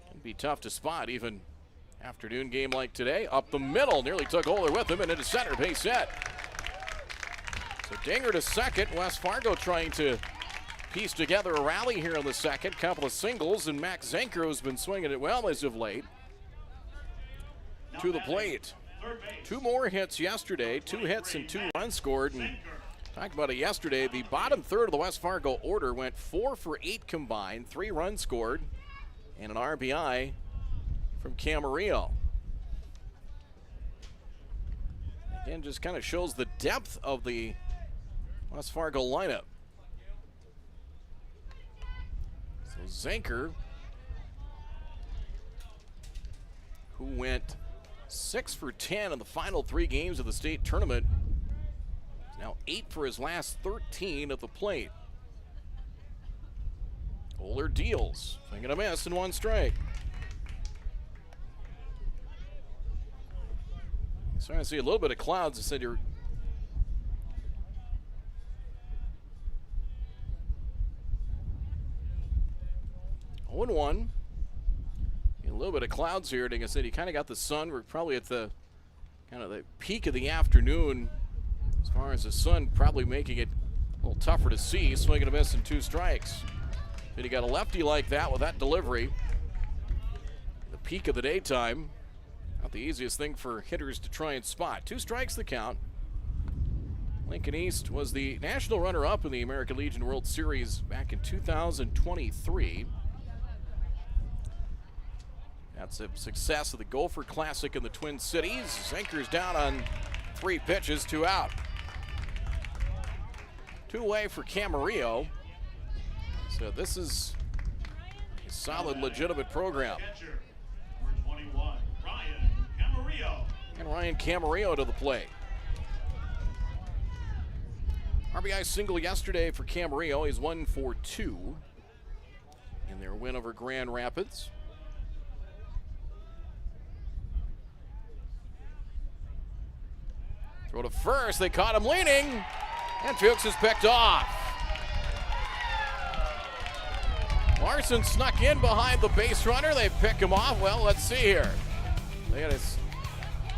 it can be tough to spot even afternoon game like today. Up the middle, nearly took Oler with him and into center, base set. So Dinger to second. West Fargo trying to piece together a rally here in the second. Couple of singles, and Max Zenker, who's been swinging it well as of late, to the plate. 2 more hits yesterday, 2 hits and 2 runs scored. And talked about it yesterday, the bottom third of the West Fargo order went 4 for 8 combined, 3 runs scored, and an RBI from Camarillo. Again, just kind of shows the depth of the West Fargo lineup. So Zenker, who went 6 for 10 in the final 3 games of the state tournament, is now 8 for his last 13 at the plate. Oler deals. Swing and a miss and 1 strike. Starting to see a little bit of clouds. I said you're. Oh, 1. A little bit of clouds here. Like I said, you kind of got the sun. We're probably at the kind of the peak of the afternoon as far as the sun, probably making it a little tougher to see. Swing and a miss and 2 strikes. Then you got a lefty like that with that delivery. The peak of the daytime. Not the easiest thing for hitters to try and spot. 2 strikes the count. Lincoln East was the national runner-up in the American Legion World Series back in 2023. That's a success of the Gopher Classic in the Twin Cities. Anchors down on 3 pitches, 2 out. 2 away for Camarillo. So this is a solid, legitimate program. And Ryan Camarillo to the plate. RBI single yesterday for Camarillo. He's 1 for 2 in their win over Grand Rapids. Throw to first. They caught him leaning. And Fuchs is picked off. Larson snuck in behind the base runner. They pick him off. Well, let's see here. Look at this.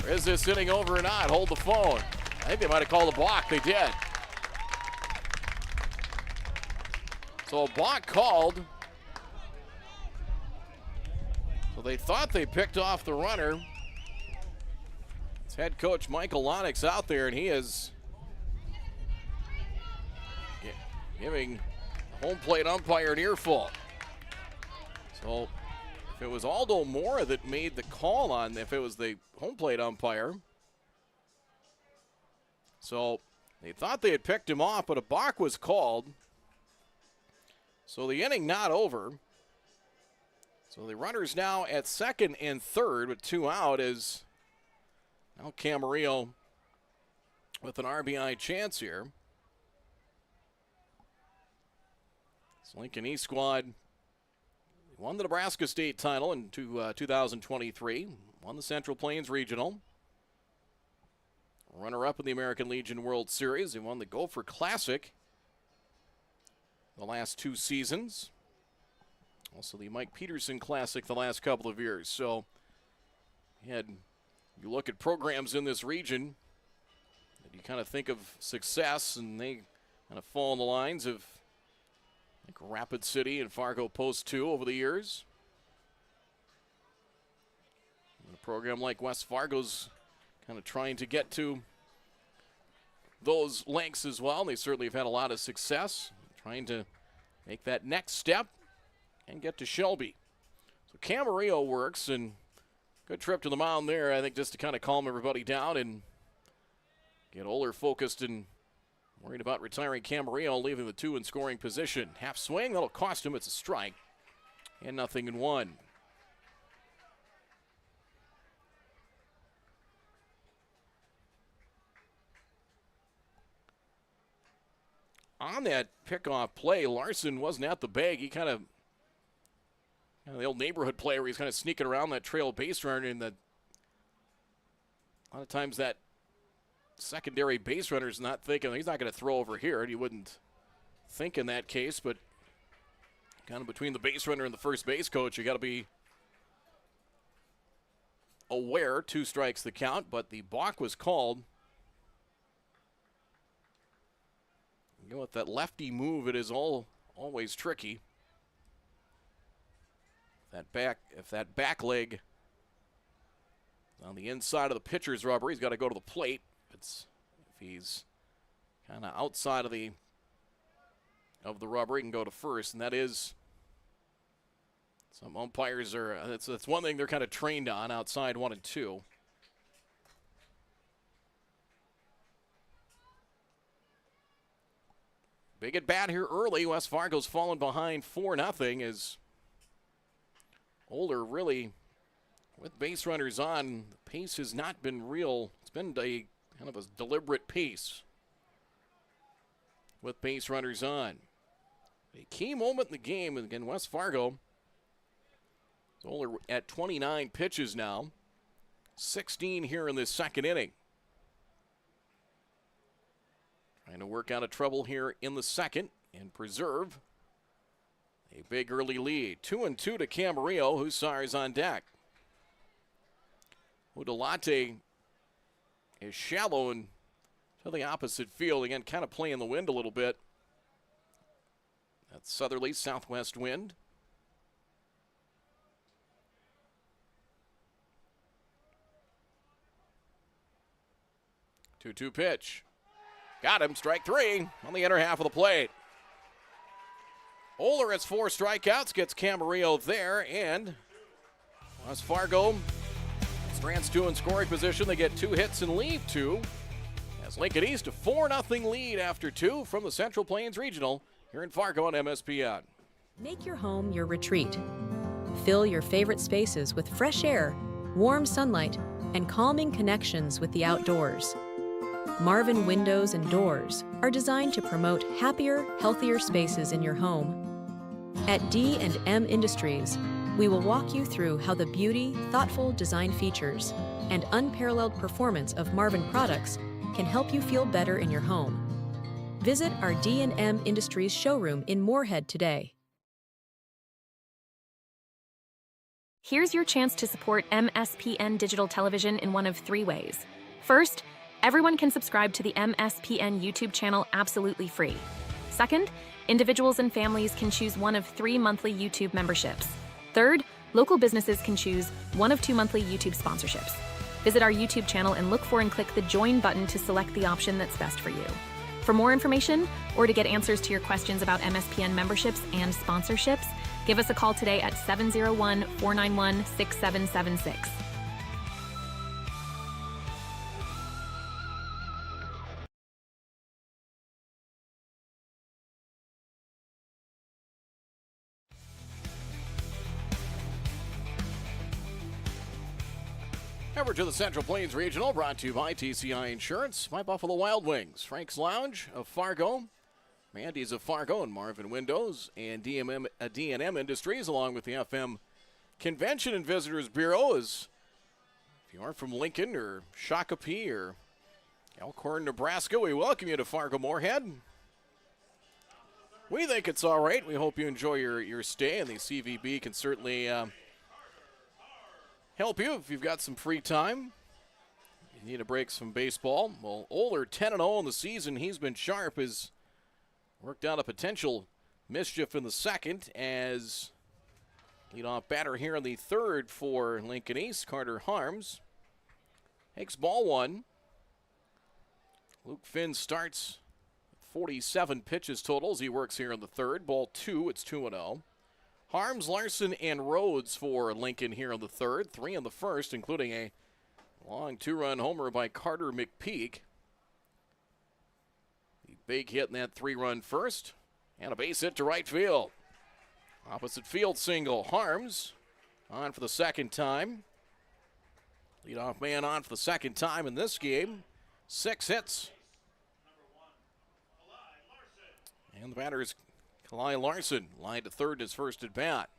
Is this inning over or not? Hold the phone. I think they might have called a balk. They did. So a balk called. So they thought they picked off the runner. It's head coach Michael Lonix out there, and he is giving the home plate umpire an earful. So if it was Aldo Mora that made the call on, if it was the home plate umpire. So they thought they had picked him off, but a balk was called. So the inning not over. So the runner's now at second and third with 2 out as now Camarillo with an RBI chance here. This Lincoln East squad won the Nebraska State title in 2023, won the Central Plains Regional, runner-up in the American Legion World Series. They won the Gopher Classic the last 2 seasons. Also the Mike Peterson Classic the last couple of years. So you look at programs in this region, and you kind of think of success, and they kind of fall in the lines of like Rapid City and Fargo Post 2 over the years. And a program like West Fargo's kind of trying to get to those lengths as well. They certainly have had a lot of success trying to make that next step and get to Shelby. So Camarillo works, and good trip to the mound there, I think, just to kind of calm everybody down and get Oler focused and worried about retiring Camarillo, leaving the 2 in scoring position. Half swing, that'll cost him. It's a strike. And 0-1. On that pickoff play, Larson wasn't at the bag. He kind of the old neighborhood player where he's kind of sneaking around that trail base runner, and a lot of times that secondary base runner's not thinking he's not going to throw over here. You wouldn't think in that case, but kind of between the base runner and the first base coach, you got to be aware. 2 strikes the count, but the balk was called. You know, with that lefty move, it is always tricky. If that back leg on the inside of the pitcher's rubber, he's got to go to the plate. If he's kind of outside of the rubber, he can go to first, and that is some umpires are. That's one thing they're kind of trained on outside 1 and 2. Big at bat here early. West Fargo's fallen behind 4-0 as Oler really, with base runners on, the pace has not been real. It's been a kind of a deliberate pace with base runners on. A key moment in the game. And again, West Fargo is only at 29 pitches now. 16 here in this second inning. Trying to work out of trouble here in the second and preserve a big early lead. 2-2 to Camarillo. Hussars on deck. Udelate is shallow and to the opposite field. Again, kind of playing the wind a little bit. That's southerly southwest wind. Two-two pitch. Got him, strike three on the inner half of the plate. Oler has 4 strikeouts, gets Camarillo there, and West Fargo stands 2 in scoring position. They get 2 hits and leave 2. As Lincoln East a 4-0 lead after 2 from the Central Plains Regional here in Fargo on MSPN. Make your home your retreat. Fill your favorite spaces with fresh air, warm sunlight, and calming connections with the outdoors. Marvin Windows and Doors are designed to promote happier, healthier spaces in your home. At D&M Industries, we will walk you through how the beauty, thoughtful design features, and unparalleled performance of Marvin products can help you feel better in your home. Visit our D&M Industries showroom in Moorhead today. Here's your chance to support MSPN Digital Television in one of 3 ways. First, everyone can subscribe to the MSPN YouTube channel absolutely free. Second, individuals and families can choose one of 3 monthly YouTube memberships. Third, local businesses can choose one of 2 monthly YouTube sponsorships. Visit our YouTube channel and look for and click the Join button to select the option that's best for you. For more information or to get answers to your questions about MSPN memberships and sponsorships, give us a call today at 701-491-6776. Coverage of the Central Plains Regional brought to you by TCI Insurance, by Buffalo Wild Wings, Frank's Lounge of Fargo, Mandy's of Fargo, and Marvin Windows, and D&M Industries, along with the FM Convention and Visitors Bureau. As if you are from Lincoln or Shakopee or Elkhorn, Nebraska, we welcome you to Fargo Moorhead. We think it's all right. We hope you enjoy your stay, and the CVB can certainly help you if you've got some free time. You need a break from baseball. Well, Oler 10-0 in the season. He's been sharp. Has worked out a potential mischief in the second as leadoff batter here in the third for Lincoln East, Carter Harms. Takes ball 1. Luke Finn starts with 47 pitches total as he works here in the third. Ball 2, it's 2-0. Harms, Larson, and Rhodes for Lincoln here in the third. 3 in the first, including a long 2-run homer by Carter McPeak. The big hit in that 3-run first, and a base hit to right field. Opposite field single. Harms on for the second time. Leadoff man on for the second time in this game. 6 hits. And the batter is Kalai Larson, lined to third, his first at bat.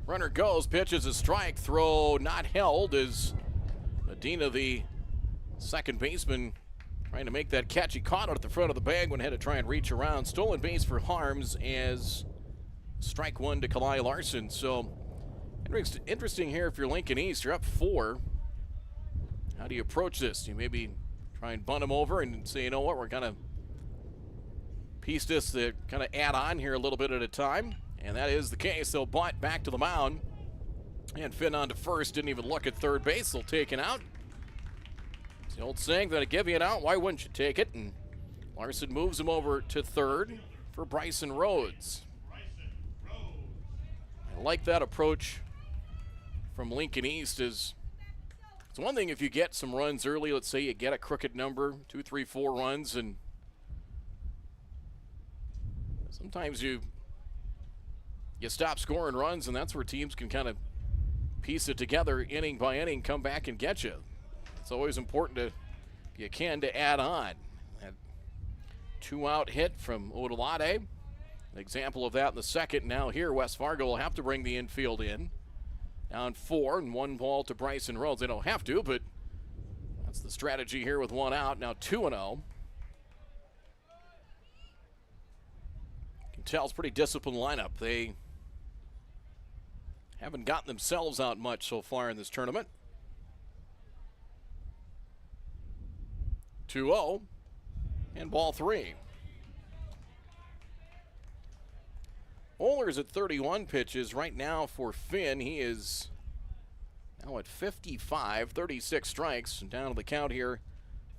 Runner goes, pitches a strike, throw not held as Medina, the second baseman, trying to make that catch. He caught it at the front of the bag when he had to try and reach around. Stolen base for Harms as strike 1 to Kalai Larson. So interesting here if you're Lincoln East. You're up 4. How do you approach this? You maybe try and bunt him over and say, you know what, we're going to piece this to kind of add on here a little bit at a time. And that is the case. They'll bunt back to the mound. And Finn on to first. Didn't even look at third base. They'll take it out. It's the old saying that I give you an out, why wouldn't you take it? And Larson moves him over to third for Bryson Rhodes. I like that approach from Lincoln East. It's one thing if you get some runs early. Let's say you get a crooked number, 2, 3, 4 runs, and sometimes you you stop scoring runs, and that's where teams can kind of piece it together inning by inning, come back and get you. It's always important to, if you can, to add on. That 2-out hit from Odelade. An example of that in the second. Now here, West Fargo will have to bring the infield in. Down 4 and 1 ball to Bryson Rhodes. They don't have to, but that's the strategy here with 1 out. Now 2-0. You can tell it's a pretty disciplined lineup. They haven't gotten themselves out much so far in this tournament. 2-0 and ball 3. Oler's at 31 pitches right now for Finn. He is now at 55, 36 strikes. And down to the count here,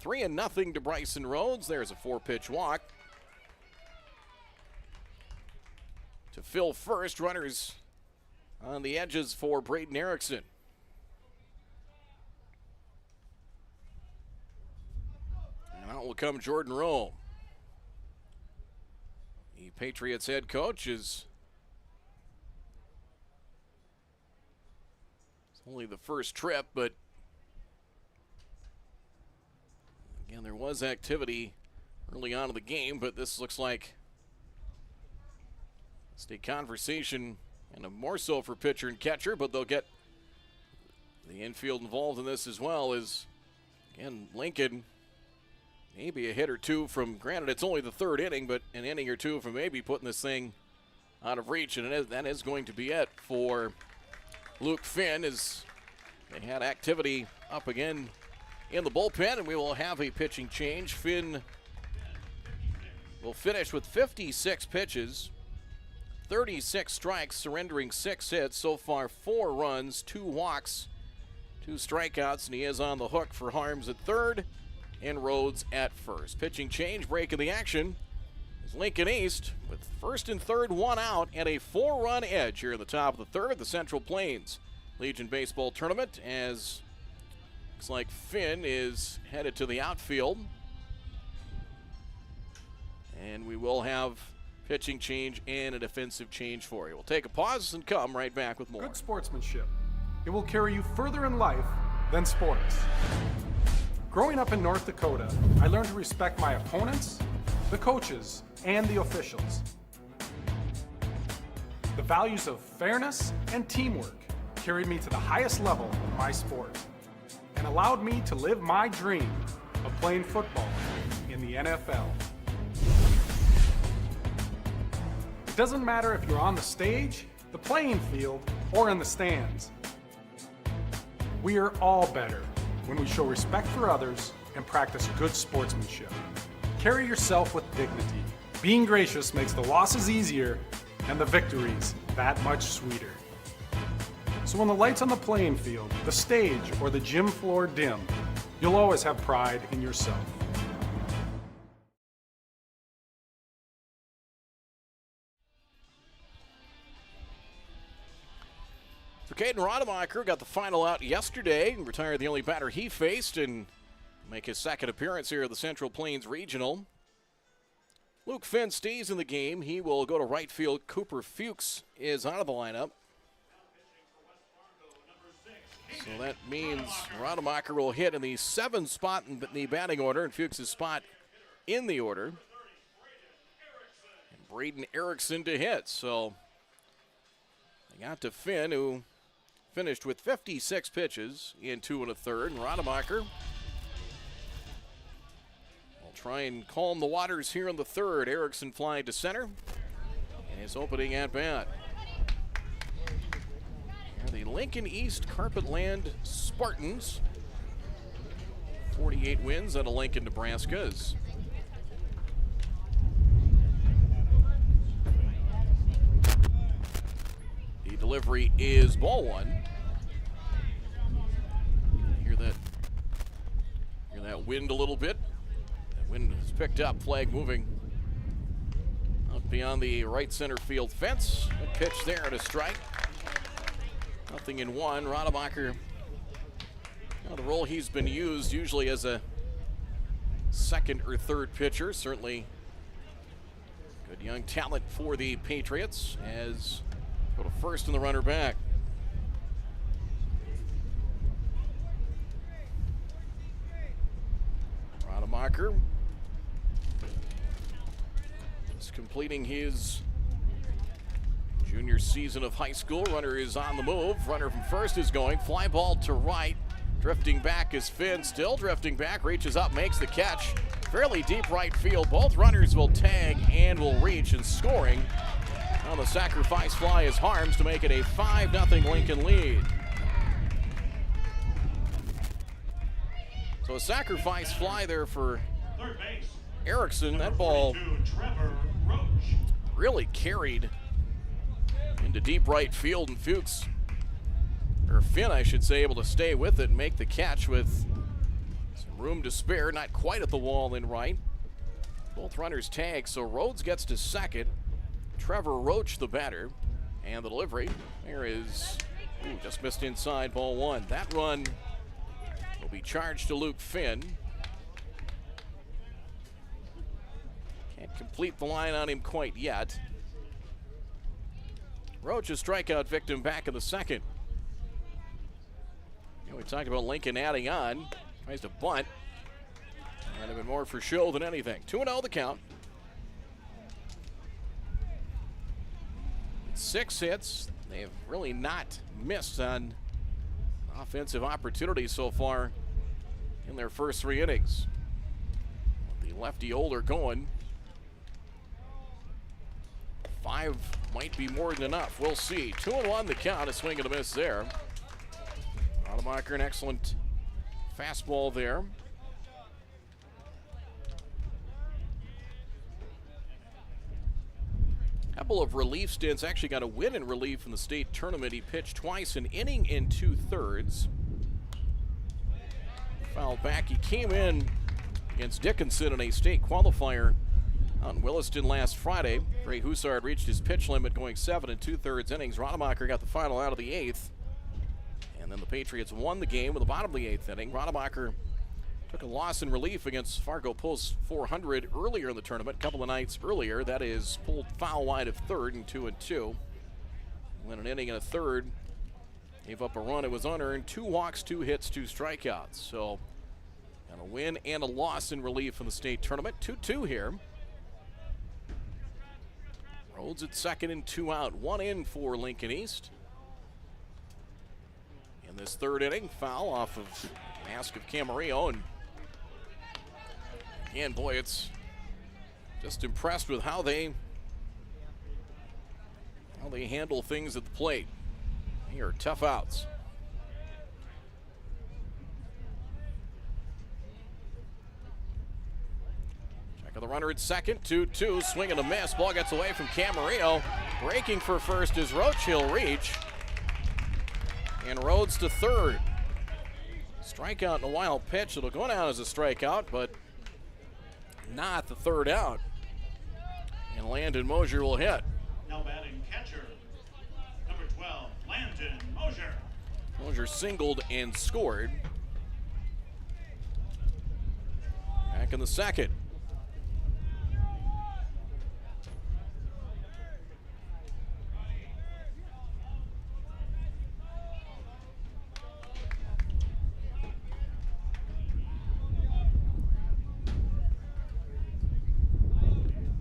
3-0 to Bryson Rhodes. There's a 4-pitch walk. To Phil first, runners on the edges for Braden Erickson. And out will come Jordan Rome. The Patriots head coach is only the first trip, but again, there was activity early on in the game, but this looks like it's a conversation, and a more so for pitcher and catcher, but they'll get the infield involved in this as well. As again, Lincoln, maybe a hit or two from, granted it's only the 3rd inning, but an inning or two from maybe putting this thing out of reach, and that is going to be it for Luke Finn, as they had activity up again in the bullpen, and we will have a pitching change. Finn will finish with 56 pitches, 36 strikes, surrendering 6 hits. So far, 4 runs, 2 walks, 2 strikeouts, and he is on the hook for Harms at 3rd and Rhodes at 1st. Pitching change, break of the action is Lincoln East with 1st and 3rd, 1 out, and a 4-run edge here in the top of the 3rd. The Central Plains Legion Baseball Tournament, as looks like Finn is headed to the outfield. And we will have pitching change and a defensive change for you. We'll take a pause and come right back with more. Good sportsmanship. It will carry you further in life than sports. Growing up in North Dakota, I learned to respect my opponents, the coaches, and the officials. The values of fairness and teamwork carried me to the highest level of my sport and allowed me to live my dream of playing football in the NFL. It doesn't matter if you're on the stage, the playing field, or in the stands. We are all better when we show respect for others and practice good sportsmanship. Carry yourself with dignity. Being gracious makes the losses easier and the victories that much sweeter. So when the lights on the playing field, the stage, or the gym floor dim, you'll always have pride in yourself. So Caden Rademacher got the final out yesterday, retired the only batter he faced, and make his 2nd appearance here at the Central Plains Regional. Luke Finn stays in the game. He will go to right field. Cooper Fuchs is out of the lineup. So that means Rademacher will hit in the 7th spot in the batting order, and Fuchs' spot in the order. And Braden Erickson to hit. So they got to Finn, who finished with 56 pitches in 2 1/3. And Rademacher will try and calm the waters here in the 3rd. Erickson flying to center. And his opening at bat. The Lincoln East Carpetland Spartans, 48 wins out of Lincoln, Nebraska. The delivery is ball 1. Hear that wind a little bit. That wind has picked up. Flag moving out beyond the right center field fence. Good pitch there and a strike. 0-1. Rademacher, the role he's been used usually as a 2nd or 3rd pitcher. Certainly good young talent for the Patriots, as Go to first and the runner back. Rademacher is completing his junior season of high school. Runner is on the move. Runner from first is going. Fly ball to right. Drifting back is Finn. Still drifting back. Reaches up, makes the catch. Fairly deep right field. Both runners will tag and will reach, and scoring on the sacrifice fly is Harms to make it a 5-0 Lincoln lead. So a sacrifice fly there for Erickson. That ball really carried into deep right field, and Finn, I should say, able to stay with it and make the catch with some room to spare. Not quite at the wall in right. Both runners tag, so Rhodes gets to second. Trevor Roach the batter, and the delivery there is just missed inside, ball one. That run will be charged to Luke Finn. Can't complete the line on him quite yet. Roach, a strikeout victim, back in the second. We talked about Lincoln adding on. Tries to bunt. Might have been more for show than anything. 2-0 the count. 6 hits. They have really not missed on offensive opportunities so far in their first 3 innings. The lefty Older going. 5 might be more than enough. We'll see. 2-1 the count. A swing and a miss there. Rademacher, an excellent fastball there. Couple of relief stints. Actually got a win in relief in the state tournament. He pitched twice, an inning in 2/3. Fouled back. He came in against Dickinson in a state qualifier out in Williston last Friday. Ray Houssard reached his pitch limit, going 7 2/3 innings. Rademacher got the final out of the 8th. And then the Patriots won the game with the bottom of the 8th inning. Rademacher took a loss in relief against Fargo Post 400 earlier in the tournament, a couple of nights earlier. That is pulled foul wide of third in 2-2. Went an inning and a third. Gave up a run. It was unearned. 2 walks, 2 hits, 2 strikeouts. So, got a win and a loss in relief in the state tournament. 2-2 here. Rhodes at second and 2 out. 1 in for Lincoln East. In this third inning, foul off of mask of Camarillo, and again, boy, it's just impressed with how they handle things at the plate. They are tough outs. Check of the runner at second, 2-2, swing and a miss. Ball gets away from Camarillo. Breaking for first is Roach. He'll reach. And Rhodes to third. Strikeout in a wild pitch. It'll go down as a strikeout, but not the third out. And Landon Mosier will hit. Now batting catcher, number 12, Landon Mosier. Mosier singled and scored. Back in the second.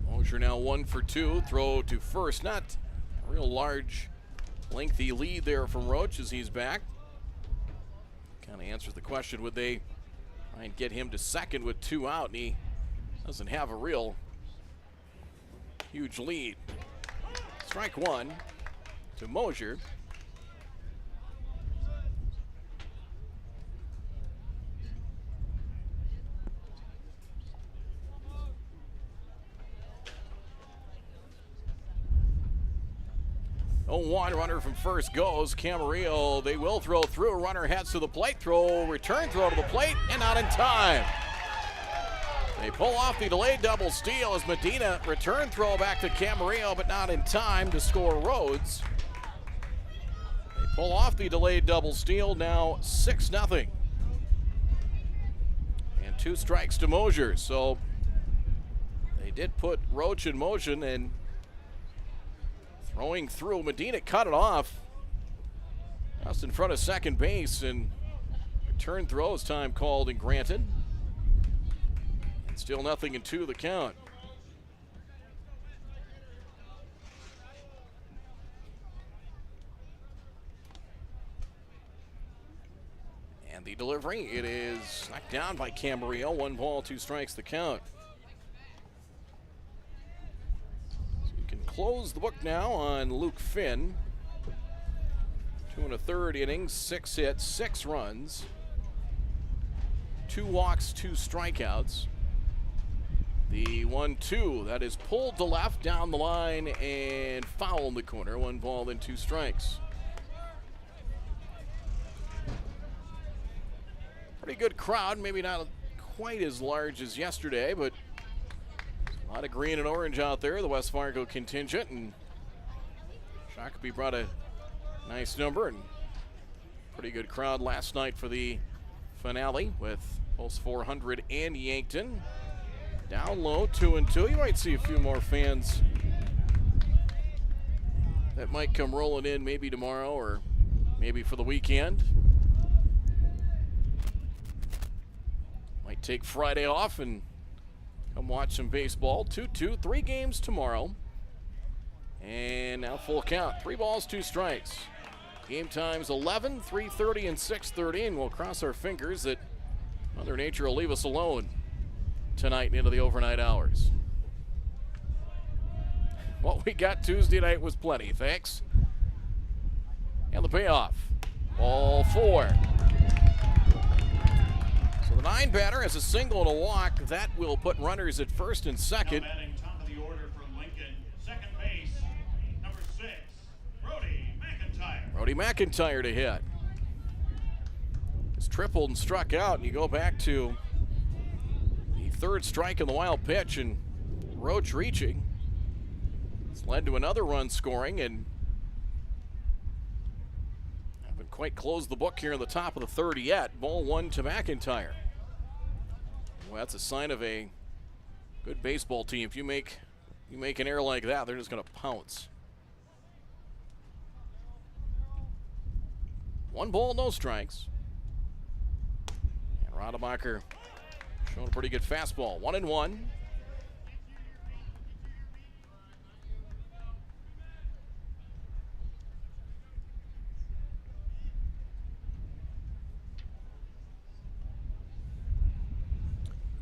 Mosier now 1 for 2. Throw to first. Not a real large, lengthy lead there from Roach as he's back. Kind of answers the question, would they try and get him to second with 2 out? And he doesn't have a real huge lead. Strike 1 to Mosier. One runner from first goes. Camarillo, they will throw through. Runner heads to the plate. Return throw to the plate, and not in time. They pull off the delayed double steal as Medina return throw back to Camarillo, but not in time to score Rhodes. They pull off the delayed double steal, now 6-0. And 2 strikes to Mosier. So they did put Roach in motion, and Throwing through, Medina cut it off. Just in front of second base, and return throws time called and granted. And still 0-2 the count. And the delivery, it is knocked down by Camarillo. 1 ball, 2 strikes the count. So you can close the book now on Luke Finn. 2 1/3 innings, 6 hits, 6 runs, 2 walks, 2 strikeouts. The 1-2 that is pulled to left down the line and foul in the corner. 1 ball and 2 strikes. Pretty good crowd, maybe not quite as large as yesterday, but a lot of green and orange out there, the West Fargo contingent, and Shakopee brought a nice number, and pretty good crowd last night for the finale with Post 400 and Yankton. Down low, 2-2. You might see a few more fans that might come rolling in maybe tomorrow or maybe for the weekend. Might take Friday off and come watch some baseball. 2-2, 3 games tomorrow. And now full count, 3 balls, 2 strikes. Game times 11, 3:30, and 6:30, and we'll cross our fingers that Mother Nature will leave us alone tonight and into the overnight hours. What we got Tuesday night was plenty, thanks. And the payoff, ball 4. So the 9 batter has a single and a walk. That will put runners at first and second. Now batting top of the order from Lincoln, second base, number 6, Brody McIntyre. Brody McIntyre to hit. Just tripled and struck out, and you go back to the 3rd strike in the wild pitch, and Roach reaching. It's led to another run scoring, and haven't quite closed the book here in the top of the 3rd yet. Ball 1 to McIntyre. Well, that's a sign of a good baseball team. If you make an error like that, they're just going to pounce. 1 ball, no strikes. And Rademacher showing a pretty good fastball. 1-1.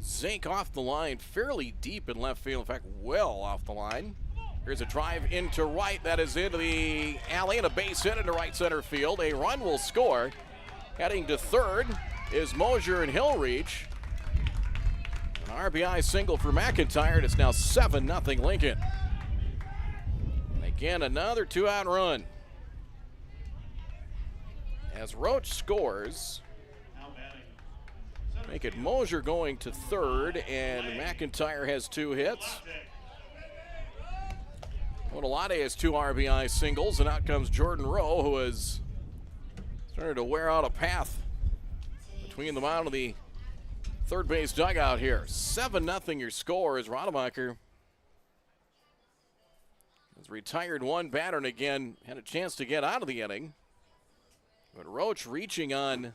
Zink off the line, fairly deep in left field. In fact, well off the line. Here's a drive into right. That is into the alley and a base hit into right center field. A run will score. Heading to 3rd is Mosier, and he'll reach. An RBI single for McIntyre. It's now 7-0 Lincoln. And again, another 2-out run. As Roach scores, make it Mosier going to 3rd, and McIntyre has 2 hits. Bonalate has 2 RBI singles, and out comes Jordan Rowe, who has started to wear out a path between the mound and the 3rd base dugout here. 7-0 your score as Rademacher has retired 1 batter and again had a chance to get out of the inning. But Roach reaching on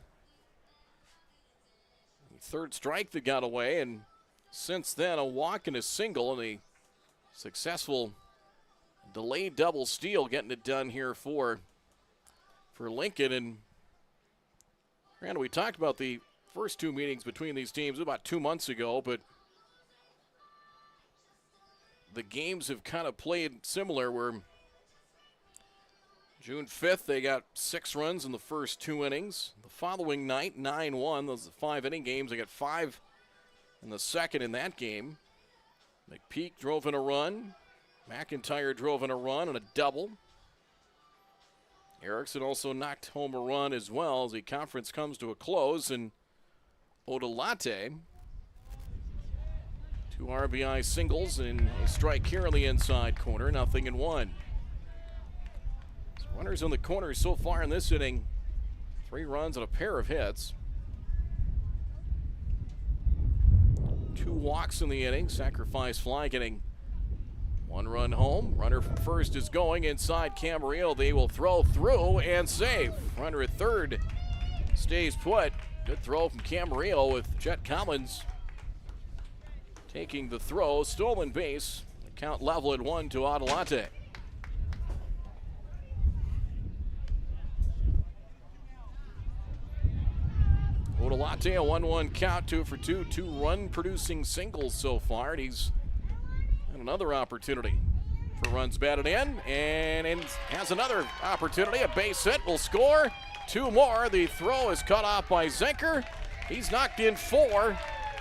the 3rd strike that got away, and since then a walk and a single and a successful delayed double steal, getting it done here for Lincoln. And Randall, we talked about the first 2 meetings between these teams about 2 months ago, but the games have kind of played similar, where June 5th they got 6 runs in the first 2 innings. The following night, 9-1, those are 5-inning games. They got 5 in the second in that game. McPeak drove in a run. McIntyre drove in a run and a double. Erickson also knocked home a run as well as the conference comes to a close. And Odolate, 2 RBI singles and a strike here in the inside corner, 0-1. So runners in the corner so far in this inning, 3 runs and a pair of hits. 2 walks in the inning, sacrifice fly getting One run home. Runner from first is going inside Camarillo. They will throw through and save. Runner at third stays put. Good throw from Camarillo with Chet Collins taking the throw. Stolen base. Count level at 1 to Adelante. Adelante, a 1-1 count, 2 for 2, 2 run-producing singles so far, and he's had another opportunity for runs batted in, and has another opportunity. A base hit will score. 2 more. The throw is cut off by Zinker. He's knocked in 4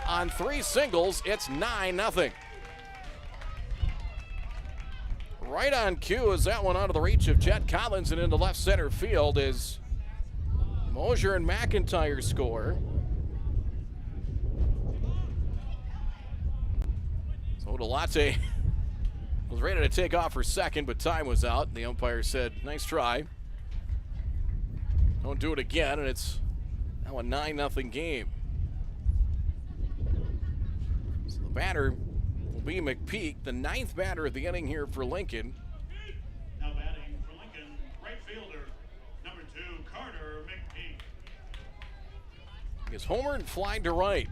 on 3 singles. It's 9-0. Right on cue is that one out of the reach of Chet Collins and into left center field is Mosier and McIntyre score. So Delate was ready to take off for second, but time was out. The umpire said, nice try. Don't do it again, and it's now a 9-0 game. So the batter will be McPeak, the 9th batter of the inning here for Lincoln. Now batting for Lincoln, right fielder, number 2, Carter McPeak. He is homered and flying to right.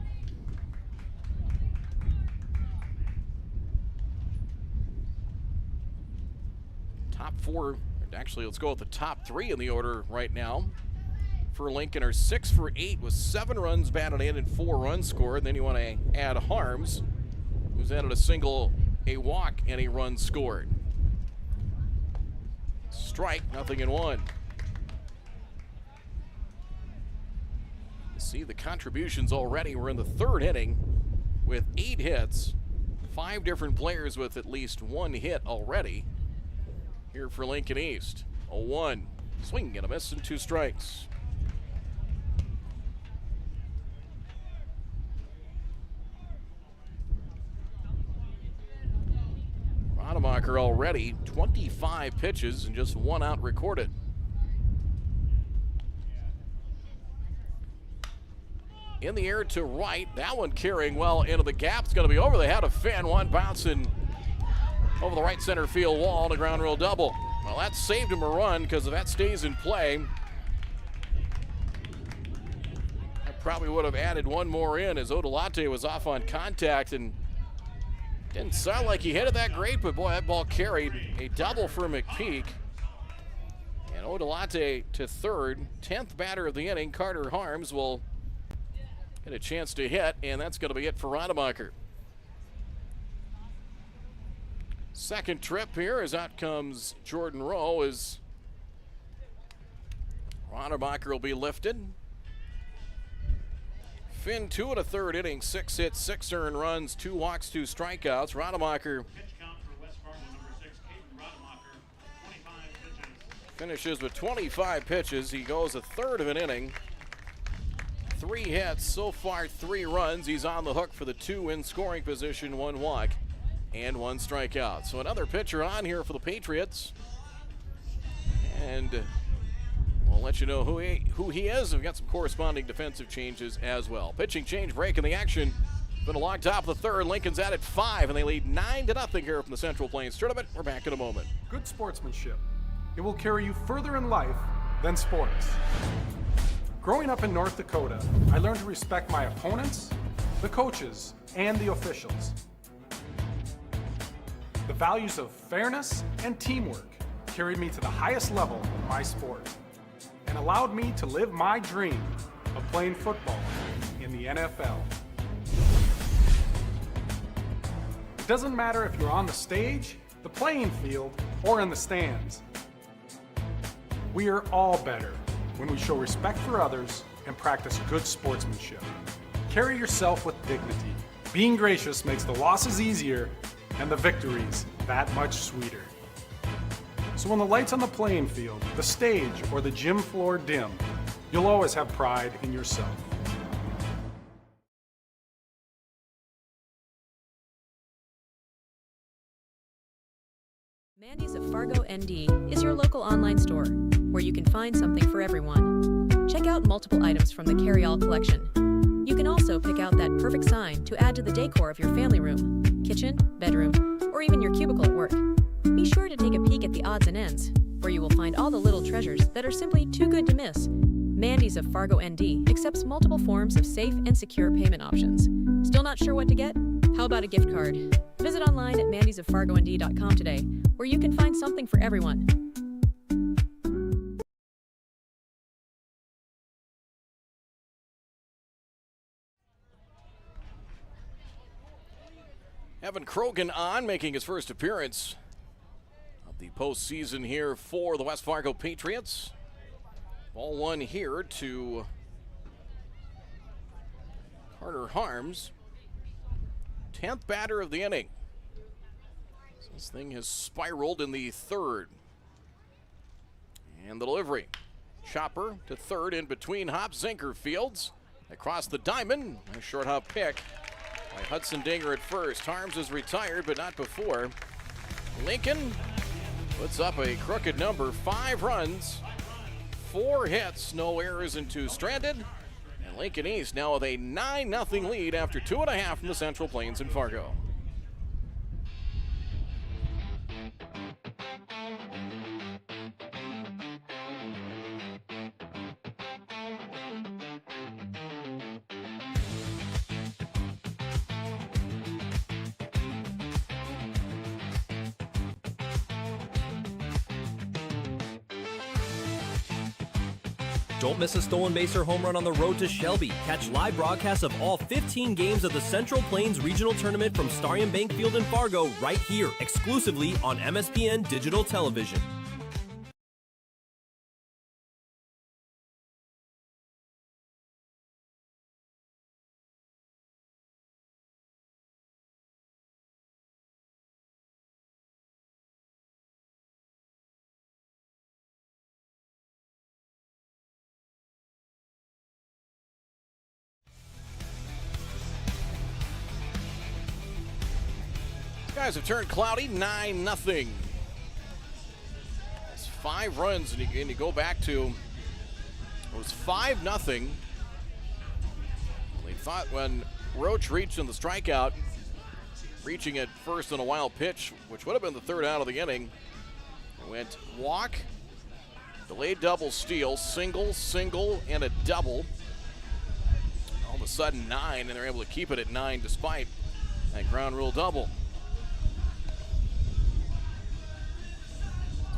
Top 4, actually let's go with the top 3 in the order right now. For Lincoln are 6 for 8 with 7 runs batted in and 4 runs scored. Then you want to add Harms, who's added a single, a walk, and a run scored. Strike, 0-1. See the contributions already. We're in the 3rd inning with 8 hits. 5 different players with at least 1 hit already here for Lincoln East. A 1, swing and a miss and 2 strikes. Rademacher already 25 pitches and just 1 out recorded. In the air to right, that one carrying well into the gap. It's going to be over the head of Finn. One bouncing over the right center field wall and a ground rule double. Well, that saved him a run because if that stays in play, that probably would have added 1 more in as Adelante was off on contact and didn't sound like he hit it that great, but boy, that ball carried. A double for McPeak. And Adelante to third. 10th batter of the inning, Carter Harms, will get a chance to hit, and that's going to be it for Rademacher. Second trip here as out comes Jordan Rowe as Rademacher will be lifted. Finn 2 1/3 innings, 6 hits, 6 earned runs, 2 walks, 2 strikeouts. Rademacher Pitch count for West Fargo, number 6, Caden Rademacher, 25 pitches. finishes with 25 pitches. He goes a third of an inning. 3 hits, so far 3 runs. He's on the hook for the 2 in scoring position, 1 walk, and 1 strikeout. So another pitcher on here for the Patriots. And we'll let you know who he is. We've got some corresponding defensive changes as well. Pitching change, break in the action. Been a long top of the 3rd. Lincoln's at it 5, and they lead 9-0 here from the Central Plains Tournament. We're back in a moment. Good sportsmanship. It will carry you further in life than sports. Growing up in North Dakota, I learned to respect my opponents, the coaches, and the officials. The values of fairness and teamwork carried me to the highest level of my sport and allowed me to live my dream of playing football in the NFL. It doesn't matter if you're on the stage, the playing field, or in the stands. We are all better when we show respect for others and practice good sportsmanship. Carry yourself with dignity. Being gracious makes the losses easier and the victories that much sweeter. So when the lights on the playing field, the stage, or the gym floor dim, you'll always have pride in yourself. Mandy's of Fargo, ND is your local online store where you can find something for everyone. Check out multiple items from the carry-all collection. You can also pick out that perfect sign to add to the decor of your family room, kitchen, bedroom, or or even your cubicle at work. Be sure to take a peek at the odds and ends, where you will find all the little treasures that are simply too good to miss. Mandy's of Fargo ND accepts multiple forms of safe and secure payment options. Still not sure what to get? How about a gift card? Visit online at mandysoffargond.com today, where you can find something for everyone. Evan Krogan on, making his first appearance of the postseason here for the West Fargo Patriots. Ball one here to Carter Harms. 10th batter of the inning. This thing has spiraled in the third. And the delivery. Chopper to third in between Hop Zinker fields. Across the diamond. A short hop pick by Hudson Dinger at first. Harms is retired, but not before. Lincoln puts up a crooked number. 5 runs, 4 hits, no errors, and 2 stranded. And Lincoln East now with a 9-0 lead after 2.5 from the Central Plains in Fargo. Don't miss a stolen base or home run on the road to Shelby. Catch live broadcasts of all 15 games of the Central Plains Regional Tournament from Starion Bank Field in Fargo right here, exclusively on MSPN Digital Television. Skies have turned cloudy, 9-0. It's 5 runs, and you go back to, it was 5-0. They thought when Roach reached in the strikeout, reaching at first on a wild pitch, which would have been the 3rd out of the inning, went walk, delayed double steal, single, and a double. All of a sudden 9, and they're able to keep it at 9 despite that ground rule double.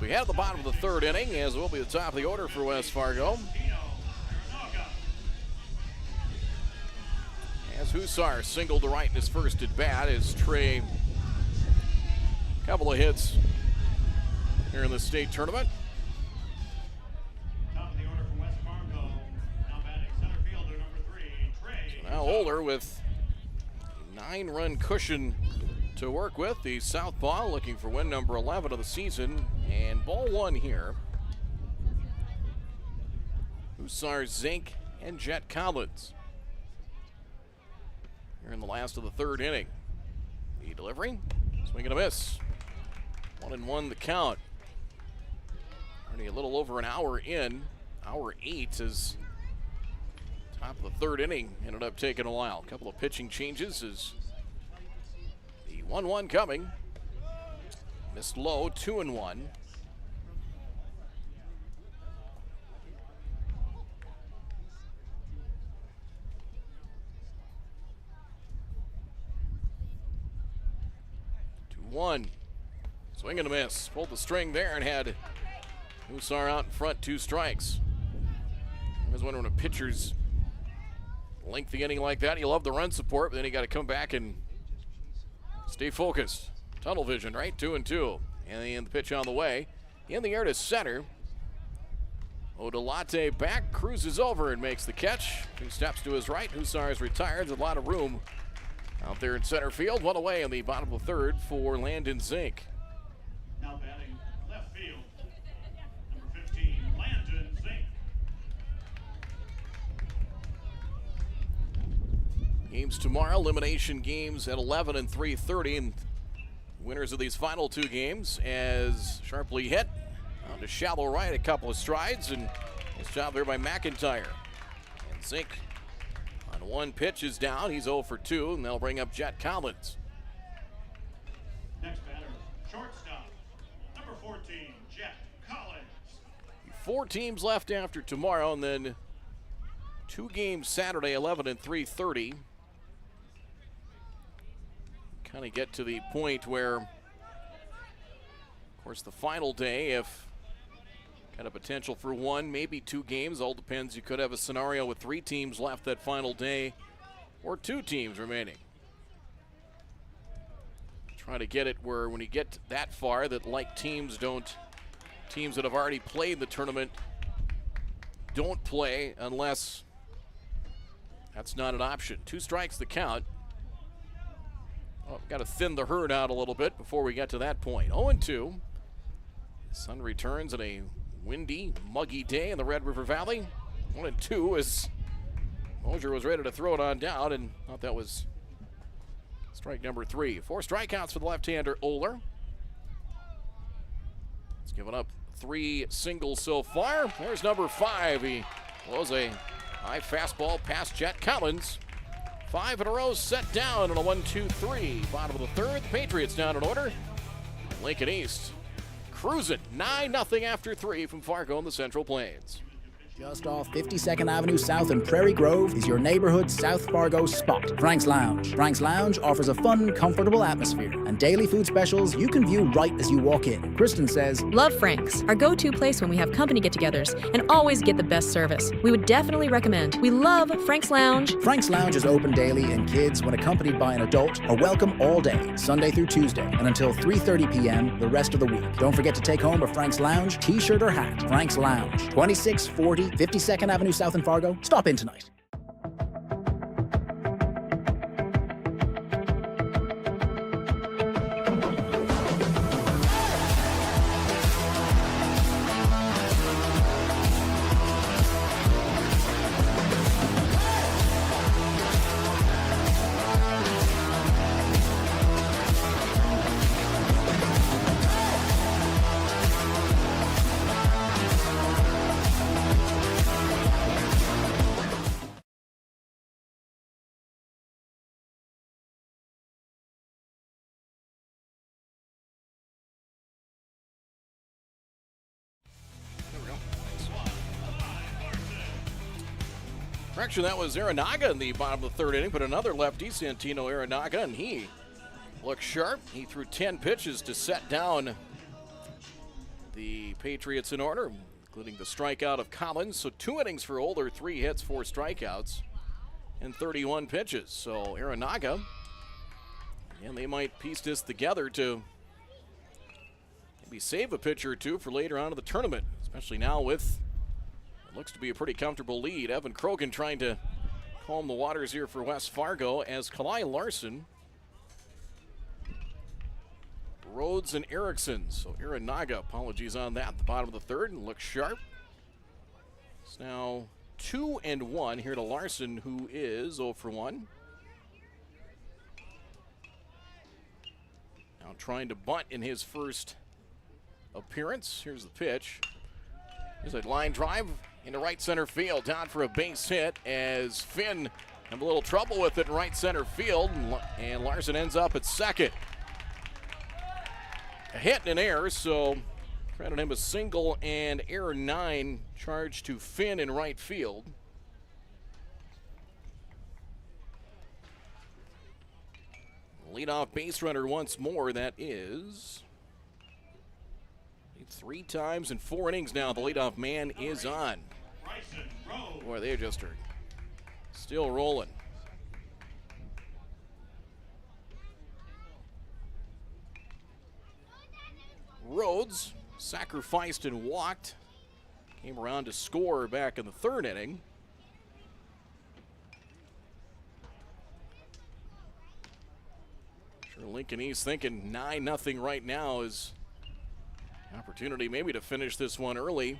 We had at the bottom of the 3rd inning, as will be the top of the order for West Fargo. As Hussar singled to right in his first at bat, as Trey, a couple of hits here in the state tournament. Top of the order for West Fargo. Now batting center fielder number 3, Trey. So now Older with a 9-run cushion to work with. The southpaw looking for win number 11 of the season. And ball one here. Hussar, Zink, and Jet Collins. Here in the last of the 3rd inning. The delivery, swing and a miss. 1-1 the count. Already a little over an hour in. Hour 8 is top of the 3rd inning. Ended up taking a while. A couple of pitching changes as the 1-1 coming. Missed low, 2-1. 2-1. Swing and a miss. Pulled the string there and had Hussar out in front, 2 strikes. I was wondering when a pitcher's lengthy inning like that, you love the run support, but then you got to come back and stay focused. Tunnel vision, right? 2-2. And the pitch on the way. In the air to center. Odolate back, cruises over and makes the catch. 2 steps to his right. Hussar is retired. There's a lot of room out there in center field. 1 away in the bottom of the 3rd for Landon Zink. Now batting left field, number 15, Landon Zink. Games tomorrow, elimination games at 11 and 3:30. And winners of these final 2 games as sharply hit on to shallow right, a couple of strides, and nice job there by McIntyre. And Zink on 1 pitch is down. He's 0 for 2, and they'll bring up Jet Collins. Next batter. Shortstop, number 14, Jet Collins. 4 teams left after tomorrow, and then 2 games Saturday, 11 and 3:30. Kind of get to the point where, of course, the final day, if kind of potential for 1, maybe 2 games, all depends. You could have a scenario with 3 teams left that final day, or 2 teams remaining. Try to get it where when you get that far, that like teams that have already played the tournament don't play unless that's not an option. 2 strikes the count. Got to thin the herd out a little bit before we get to that point. 0-2. The sun returns on a windy, muggy day in the Red River Valley. 1-2 as Mosier was ready to throw it on down and thought that was strike number 3. 4 strikeouts for the left-hander Oler. He's given up 3 singles so far. There's number 5. He blows a high fastball past Jet Collins. 5 in a row set down in a 1-2-3. Bottom of the 3rd, the Patriots down in order. Lincoln East cruising 9-0 after 3 from Fargo in the Central Plains. Just off 52nd Avenue South in Prairie Grove is your neighborhood South Fargo spot, Frank's Lounge. Frank's Lounge offers a fun, comfortable atmosphere and daily food specials you can view right as you walk in. Kristen says, Love Frank's, our go-to place when we have company get-togethers, and always get the best service. We would definitely recommend. We love Frank's Lounge. Frank's Lounge is open daily and kids, when accompanied by an adult, are welcome all day, Sunday through Tuesday, and until 3:30 p.m. the rest of the week. Don't forget to take home a Frank's Lounge t-shirt or hat. Frank's Lounge, 2640 52nd Avenue South in Fargo. Stop in tonight. Correction, that was Aranaga in the bottom of the 3rd inning, but another lefty, Santino Aranaga, and he looks sharp. He threw 10 pitches to set down the Patriots in order, including the strikeout of Collins. So 2 innings for Oler, 3 hits, 4 strikeouts, and 31 pitches. So Aranaga, and they might piece this together to maybe save a pitcher or 2 for later on in the tournament, especially now with what looks to be a pretty comfortable lead. Evan Krogan trying to calm the waters here for West Fargo as Kalai Larson, Rhodes, and Erickson. So Aranaga, apologies on that, the bottom of the 3rd, and looks sharp. It's now 2-1 here to Larson, who is 0 for 1. Now trying to bunt in his first appearance. Here's the pitch. There's a line drive into right center field, down for a base hit as Finn had a little trouble with it in right center field, and Larson ends up at second. A hit and an error, so credit him a single and error 9 charged to Finn in right field. Leadoff base runner once more, that is 3 times in 4 innings now. The leadoff man is on. Boy, they just are still rolling. Rhodes sacrificed and walked. Came around to score back in the 3rd inning. Sure, Lincoln East thinking 9-0 right now is an opportunity maybe to finish this one early.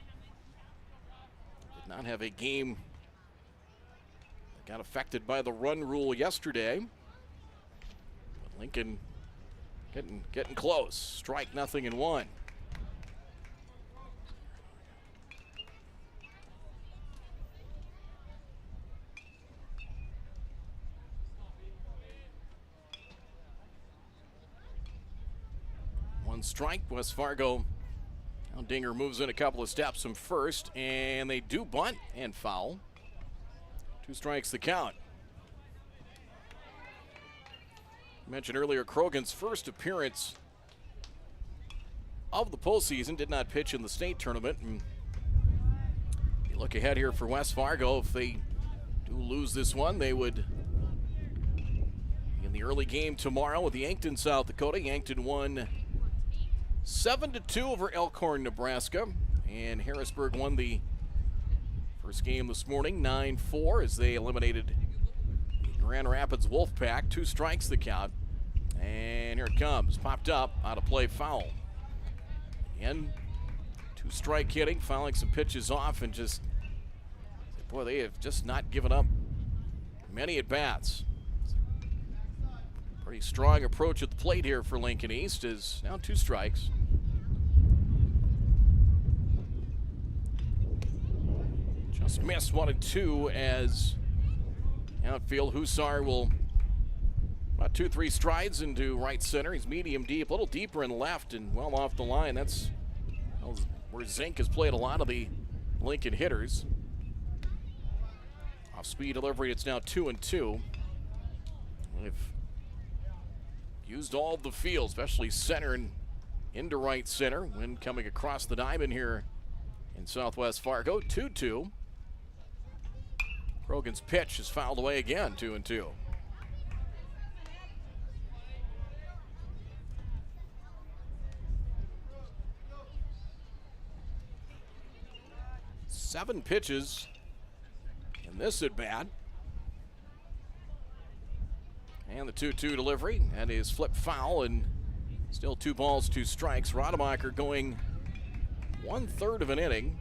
Did not have a game that got affected by the run rule yesterday. But Lincoln getting close. Strike nothing in 1. One strike, West Fargo. Now Dinger moves in a couple of steps from first, and they do bunt and foul. 2 strikes the count. I mentioned earlier Krogan's first appearance of the postseason, did not pitch in the state tournament. And you look ahead here for West Fargo. If they do lose this one, they would, in the early game tomorrow with Yankton, South Dakota. Yankton won 7-2 over Elkhorn, Nebraska. And Harrisburg won the first game this morning, 9-4, as they eliminated the Grand Rapids Wolfpack. 2 strikes the count. And here it comes. Popped up, out of play, foul. Again, 2 strike hitting, fouling some pitches off, and just, boy, they have just not given up many at-bats. Pretty strong approach at the plate here for Lincoln East, is now 2 strikes. Just missed 1-2 as outfield Hussar will about 2-3 strides into right center. He's medium deep, a little deeper in left and well off the line. That's where Zink has played a lot of the Lincoln hitters. Off speed delivery, it's now 2-2. They've used all of the field, especially center and into right center. Wind coming across the diamond here in Southwest Fargo. 2-2. Krogan's pitch is fouled away again, 2-2. Seven pitches in this at bat. And the 2-2 delivery. That is flipped foul, and still 2 balls, 2 strikes. Rademacher going 1/3 of an inning.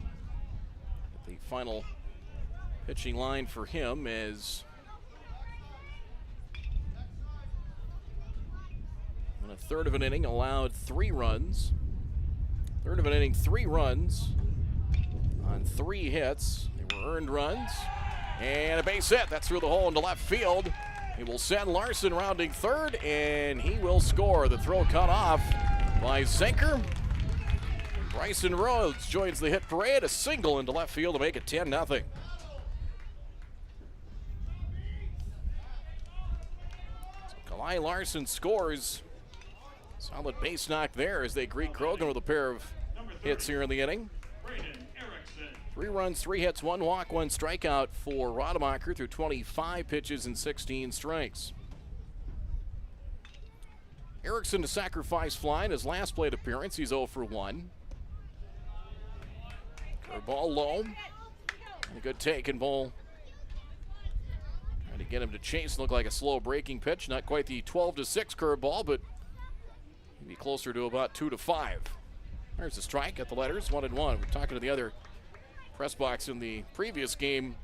The final pitching line for him is in a 1/3 of an inning, allowed 3 runs. 1/3 of an inning, 3 runs on 3 hits. They were earned runs. And a base hit. That's through the hole into left field. He will send Larson rounding third, and he will score. The throw cut off by Zinker. Bryson Rhodes joins the hit parade. A single into left field to make it 10-0. So Kalai Larson scores. Solid base knock there as they greet Krogan with a pair of hits here in the inning. 3 runs, 3 hits, 1 walk, 1 strikeout for Rademacher through 25 pitches and 16 strikes. Erickson to sacrifice fly in his last plate appearance. He's 0 for 1. Curveball low. And a good take and ball. Trying to get him to chase. Look like a slow breaking pitch. Not quite the 12-6 curveball, but maybe closer to about 2-5. There's a strike at the letters, 1-1. We're talking to the other press box in the previous game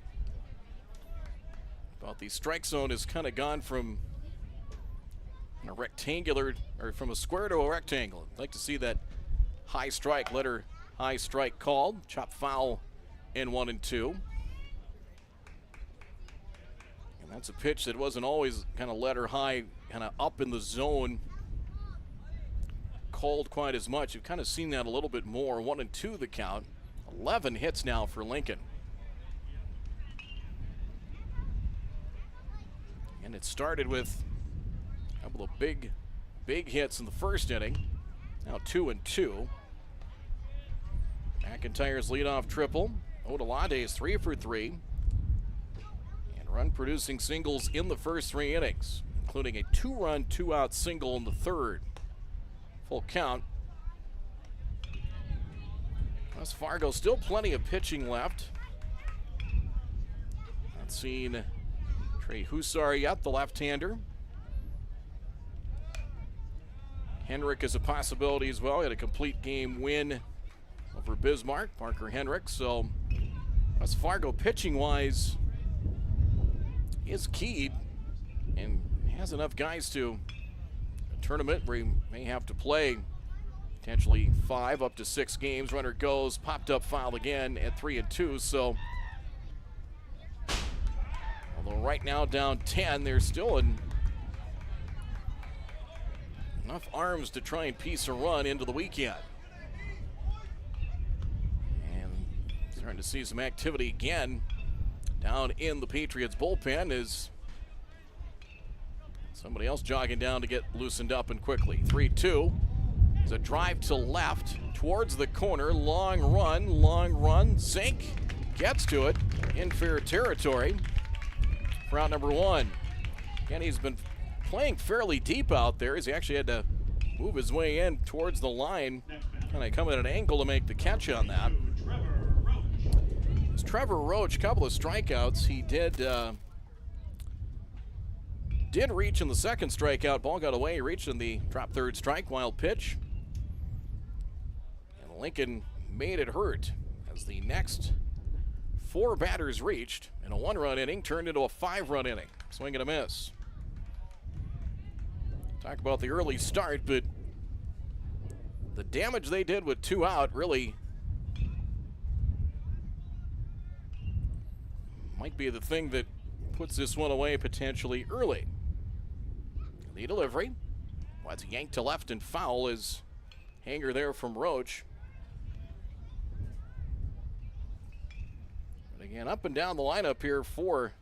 about the strike zone has kind of gone from a rectangular, or from a square to a rectangle. I'd like to see that high strike, letter high strike called. Chop foul in 1-2. And that's a pitch that wasn't always kind of letter high, kind of up in the zone, called quite as much. You've kind of seen that a little bit more. 1-2 the count. 11 hits now for Lincoln. And it started with a couple of big hits in the first inning. Now 2-2. McIntyre's leadoff triple. Odelade's 3 for 3. And run-producing singles in the first 3 innings, including a 2-run, 2-out single in the third. Full count. West Fargo, still plenty of pitching left. Not seen Trey Hussar yet, the left-hander. Henrik is a possibility as well. He had a complete game win over Bismarck, Parker Henrik. So West Fargo, pitching-wise, is keyed and has enough guys to a tournament where he may have to play potentially 5 up to 6 games. Runner goes, popped up, foul again at 3-2. So, although right now down 10, they're still in Enough arms to try and piece a run into the weekend. And starting to see some activity again down in the Patriots bullpen as somebody else jogging down to get loosened up and quickly. 3-2. It's a drive to left towards the corner. Long run. Zink gets to it in fair territory for out number one. And he's been playing fairly deep out there as he actually had to move his way in towards the line. Kind of come at an angle to make the catch on that. It's Trevor Roach, a couple of strikeouts. He did reach in the second strikeout. Ball got away. He reached in the drop third strike. Wild pitch. And Lincoln made it hurt as the next 4 batters reached, and a 1-run inning turned into a 5-run inning. Swing and a miss. Talk about the early start, but the damage they did with 2 out really might be the thing that puts this one away potentially early. The delivery. Well, it's yanked to left and foul is hanger there from Roach. But again, up and down the lineup here for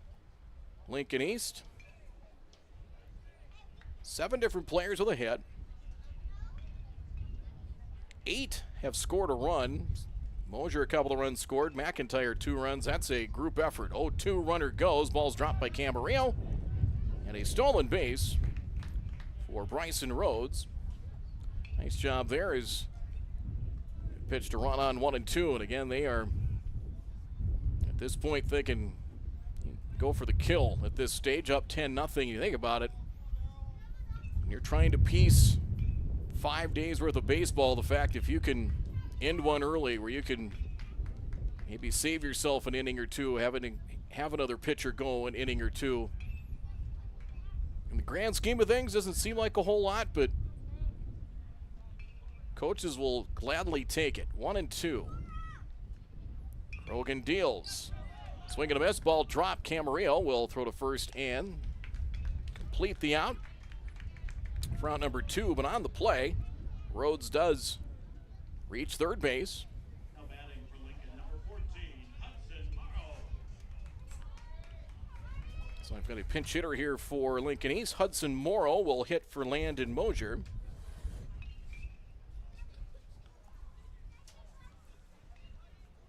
Lincoln East. 7 different players with a hit. 8 have scored a run. Mosier a couple of runs scored. McIntyre 2 runs. That's a group effort. 0-2 runner goes. Ball's dropped by Camarillo. And a stolen base for Bryson Rhodes. Nice job there as pitched a run on 1 and 2. And again, they are at this point they can go for the kill at this stage. Up 10-0. You think about it. When you're trying to piece 5 days worth of baseball, the fact if you can end one early where you can maybe save yourself an inning or two, have another pitcher go an inning or two. In the grand scheme of things, doesn't seem like a whole lot, but coaches will gladly take it. 1 and 2. Krogan deals. Swing and a miss. Ball dropped. Camarillo will throw to first and complete the out for out number 2, but on the play, Rhodes does reach third base. Now batting for Lincoln, number 14, Hudson Morrow. So I've got a pinch hitter here for Lincoln East. Hudson Morrow will hit for Landon Mosier.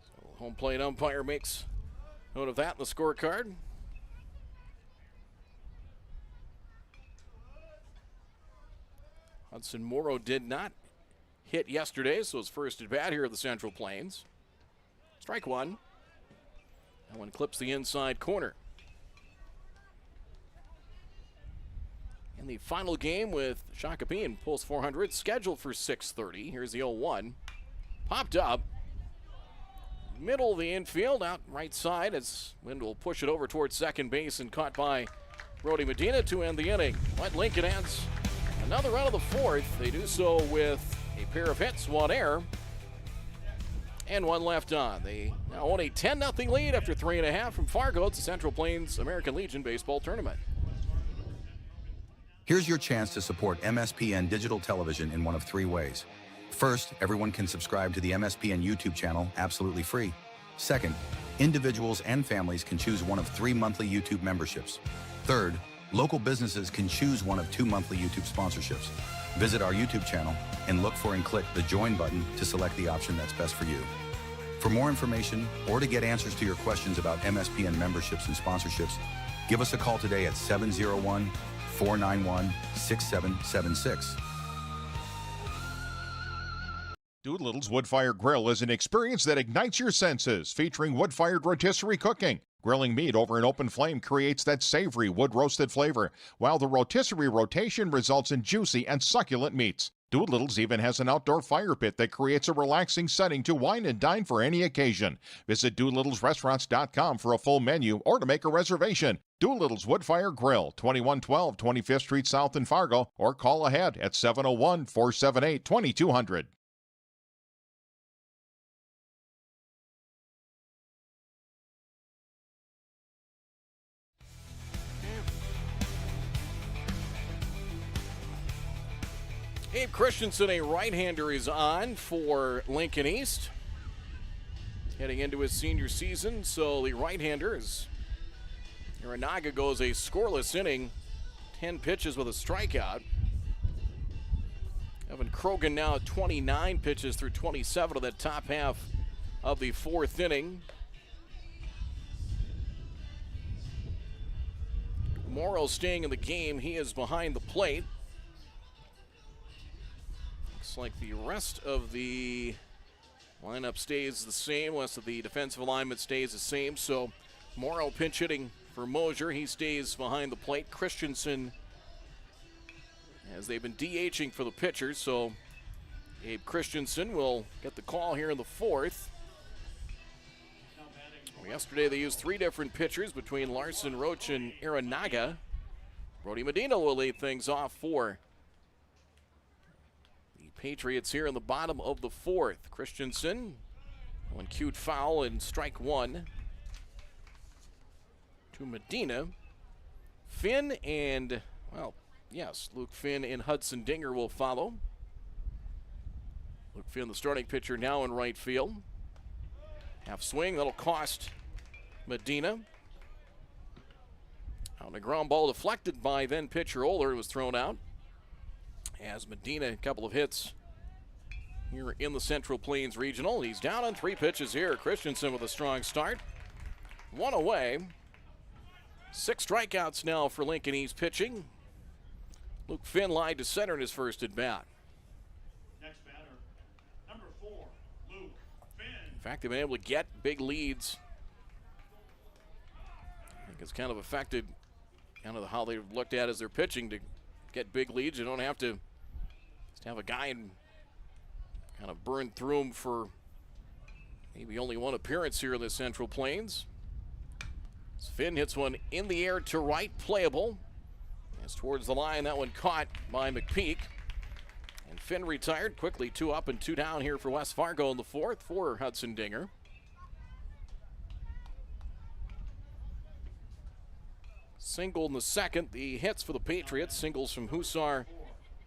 So home plate umpire makes note of that in the scorecard. Hudson Morrow did not hit yesterday, so his first at bat here at the Central Plains. Strike 1. That one clips the inside corner. In the final game with Shakopee, pulls 400, scheduled for 6:30. Here's the 0-1. Popped up. Middle of the infield, out right side as Wind will push it over towards second base and caught by Brody Medina to end the inning. But Lincoln adds another run of the 4th. They do so with a pair of hits, 1 error, and 1 left on. They now own a 10-0 lead after 3.5 from Fargo. It's the Central Plains American Legion Baseball Tournament. Here's your chance to support MSPN Digital Television in one of 3 ways. First, everyone can subscribe to the MSPN YouTube channel absolutely free. Second, individuals and families can choose one of 3 monthly YouTube memberships. Third, local businesses can choose one of 2 monthly YouTube sponsorships. Visit our YouTube channel and look for and click the Join button to select the option that's best for you. For more information or to get answers to your questions about MSPN memberships and sponsorships, give us a call today at 701-491-6776. Doolittle's Wood-Fire Grill is an experience that ignites your senses, featuring wood-fired rotisserie cooking. Grilling meat over an open flame creates that savory wood-roasted flavor, while the rotisserie rotation results in juicy and succulent meats. Doolittle's even has an outdoor fire pit that creates a relaxing setting to wine and dine for any occasion. Visit DoolittlesRestaurants.com for a full menu or to make a reservation. Doolittle's Wood-Fire Grill, 2112 25th Street South in Fargo, or call ahead at 701-478-2200. Abe Christensen, a right-hander, is on for Lincoln East. Heading into his senior season, so the right-hander is Iranaga goes a scoreless inning, 10 pitches with a strikeout. Evan Krogan now at 29 pitches through 27 of that top half of the fourth inning. Morrow staying in the game. He is behind the plate. Looks like the rest of the lineup stays the same. The rest of the defensive alignment stays the same. So Morrow pinch hitting for Mosier. He stays behind the plate. Christensen, as they've been DHing for the pitchers, so Abe Christensen will get the call here in the fourth. Yesterday they used 3 different pitchers between Larson, Roach, and Iranaga. Brody Medina will lead things off for the Patriots here in the bottom of the fourth. Christensen, one cute foul and strike one to Medina. Finn and, well, yes, Luke Finn and Hudson Dinger will follow. Luke Finn, the starting pitcher, now in right field. Half swing, that'll cost Medina. On a ground ball deflected by then pitcher Oler, it was thrown out. As Medina, a couple of hits here in the Central Plains Regional. He's down on 3 pitches here. Christensen with a strong start. 1 away. 6 strikeouts now for Lincoln East pitching. Luke Finn lined to center in his first at bat. Next batter, number 4, Luke Finn. In fact, they've been able to get big leads. I think it's kind of affected kind of how they've looked at as their pitching to get big leads. You don't have to just have a guy and kind of burn through him for maybe only 1 appearance here in the Central Plains. As Finn hits one in the air to right, playable. As towards the line, that one caught by McPeak. And Finn retired quickly, 2 up and 2 down here for West Fargo in the fourth for Hudson Dinger. Single in the second, the hits for the Patriots. Singles from Hussar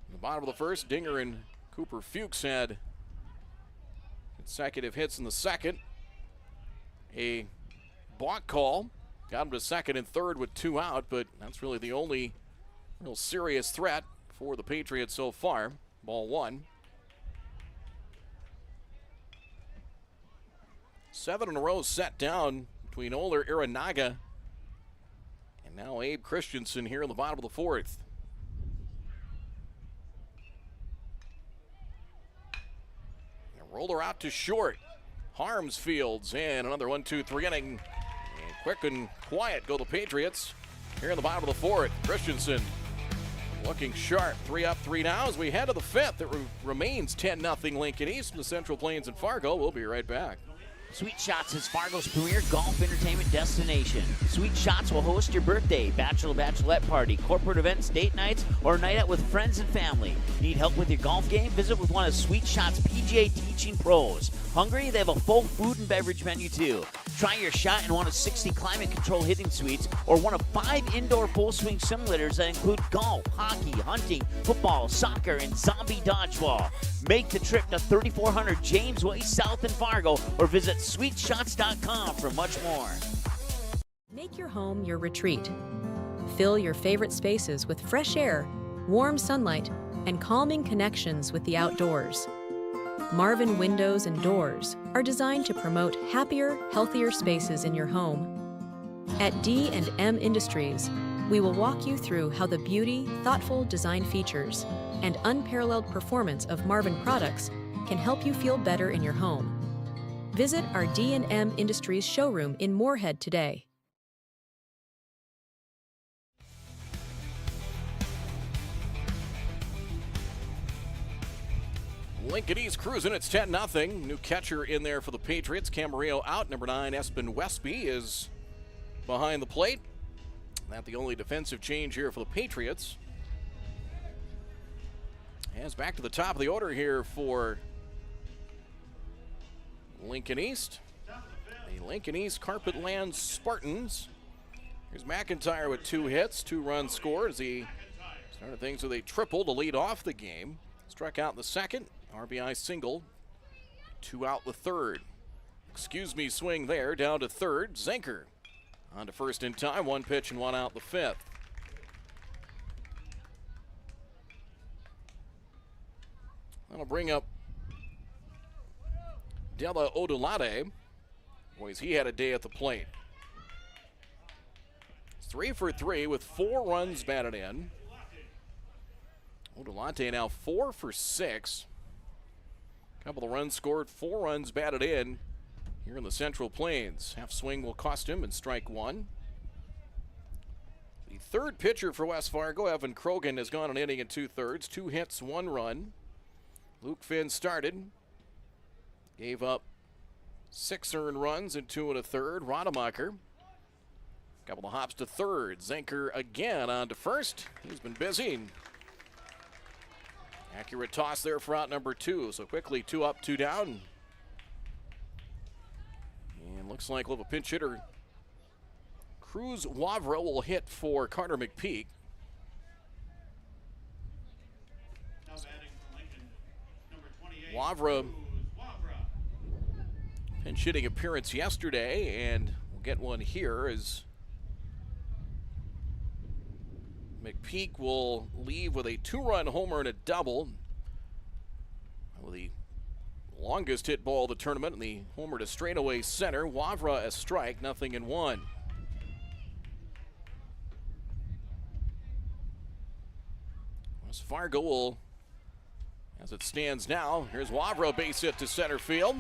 in the bottom of the first. Dinger and Cooper Fuchs had consecutive hits in the second. A balk call got him to second and third with 2 out, but that's really the only real serious threat for the Patriots so far. Ball 1. 7 in a row set down between Oler, Iranaga, and now Abe Christensen here in the bottom of the fourth. A roller out to short. Harms fields, and another 1-2-3 inning. And quick and quiet go the Patriots here in the bottom of the fourth. Christensen looking sharp. 3 up, 3 down as we head to the fifth. It remains 10-0 Lincoln East from the Central Plains and Fargo. We'll be right back. Sweet Shots is Fargo's premier golf entertainment destination. Sweet Shots will host your birthday, bachelorette party, corporate events, date nights, or a night out with friends and family. Need help with your golf game? Visit with one of Sweet Shots' PGA teaching pros. Hungry? They have a full food and beverage menu too. Try your shot in one of 60 climate control hitting suites or one of 5 indoor full swing simulators that include golf, hockey, hunting, football, soccer, and zombie dodgeball. Make the trip to 3400 James Way South in Fargo or visit sweetshots.com for much more. Make your home your retreat. Fill your favorite spaces with fresh air, warm sunlight, and calming connections with the outdoors. Marvin Windows and Doors are designed to promote happier, healthier spaces in your home. At D&M Industries, we will walk you through how the beauty, thoughtful design features, and unparalleled performance of Marvin products can help you feel better in your home. Visit our D&M Industries showroom in Moorhead today. Lincoln East cruising. It's 10-0. New catcher in there for the Patriots. Camarillo out. Number 9, Espen Westby is behind the plate. Not the only defensive change here for the Patriots. As back to the top of the order here for Lincoln East. The Lincoln East Carpetland Spartans. Here's McIntyre with 2 hits, 2 runs scored as he started things with a triple to lead off the game. Struck out in the second. RBI single. 2 out the third. Excuse me, swing there. Down to third. Zenker on to first in time. 1 pitch and 1 out the fifth. That'll bring up Della Odulade. Boys, he had a day at the plate. 3 for 3 with 4 runs batted in. Odulade now 4 for 6. Couple of runs scored, 4 runs batted in here in the Central Plains. Half swing will cost him and strike 1. The third pitcher for West Fargo, Evan Krogan, has gone an inning and 2/3. 2 hits, 1 run. Luke Finn started. Gave up 6 earned runs and 2 1/3. Rademacher. Couple of hops to third. Zenker again on to first. He's been busy. Accurate toss there for out number 2. So quickly 2 up, 2 down. And looks like we'll have a pinch hitter. Cruz Wavra will hit for Carter McPeak. Now batting for Lincoln, number 28. Wavra pinch hitting appearance yesterday, and we'll get one here as McPeak will leave with a 2-run homer and a double. With the longest hit ball of the tournament and the homer to straightaway center. Wavra a strike, 0-1. West Fargo will, as it stands now, here's Wavra, base hit to center field.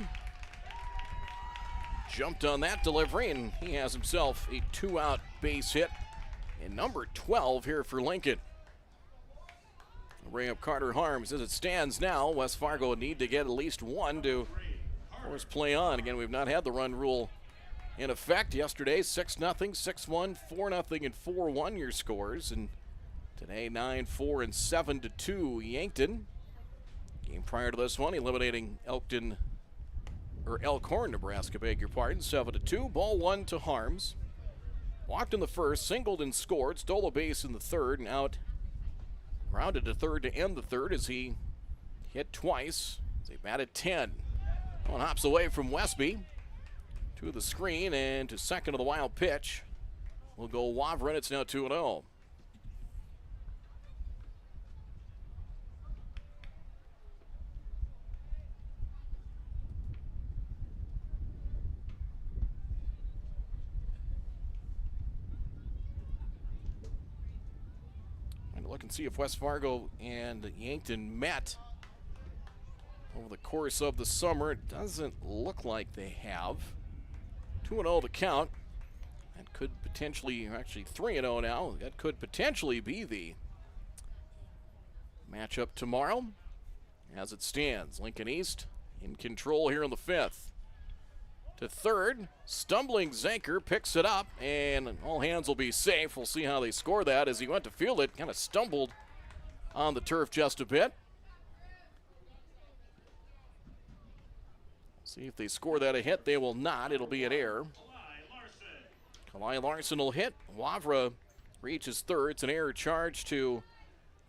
Jumped on that delivery, and he has himself a 2-out base hit. And number 12 here for Lincoln. We'll bring up Carter Harms. As it stands now, West Fargo need to get at least 1 to force play on. Again, we've not had the run rule in effect. Yesterday, 6-0, 6-1, 4-0, and 4-1 your scores. And today, 9-4 and 7-2 Yankton. Game prior to this one, eliminating Elkhorn, Nebraska, beg your pardon, 7-2. Ball 1 to Harms. Walked in the first, singled and scored, stole a base in the third, and out. Grounded to third to end the third as he hit twice. They batted 10. One hops away from Westby to the screen and to second of the wild pitch. We'll go Wavra, and it's now 2-0. Look and see if West Fargo and Yankton met over the course of the summer. It doesn't look like they have. 2-0 the count. That could potentially, actually 3-0 now. That could potentially be the matchup tomorrow. As it stands, Lincoln East in control here in the fifth. To third, stumbling Zenker picks it up, and all hands will be safe. We'll see how they score that. As he went to field it, kind of stumbled on the turf just a bit. See if they score that a hit. They will not. It'll be an error. Kalai Larson will hit. Wavra reaches third. It's an error charge to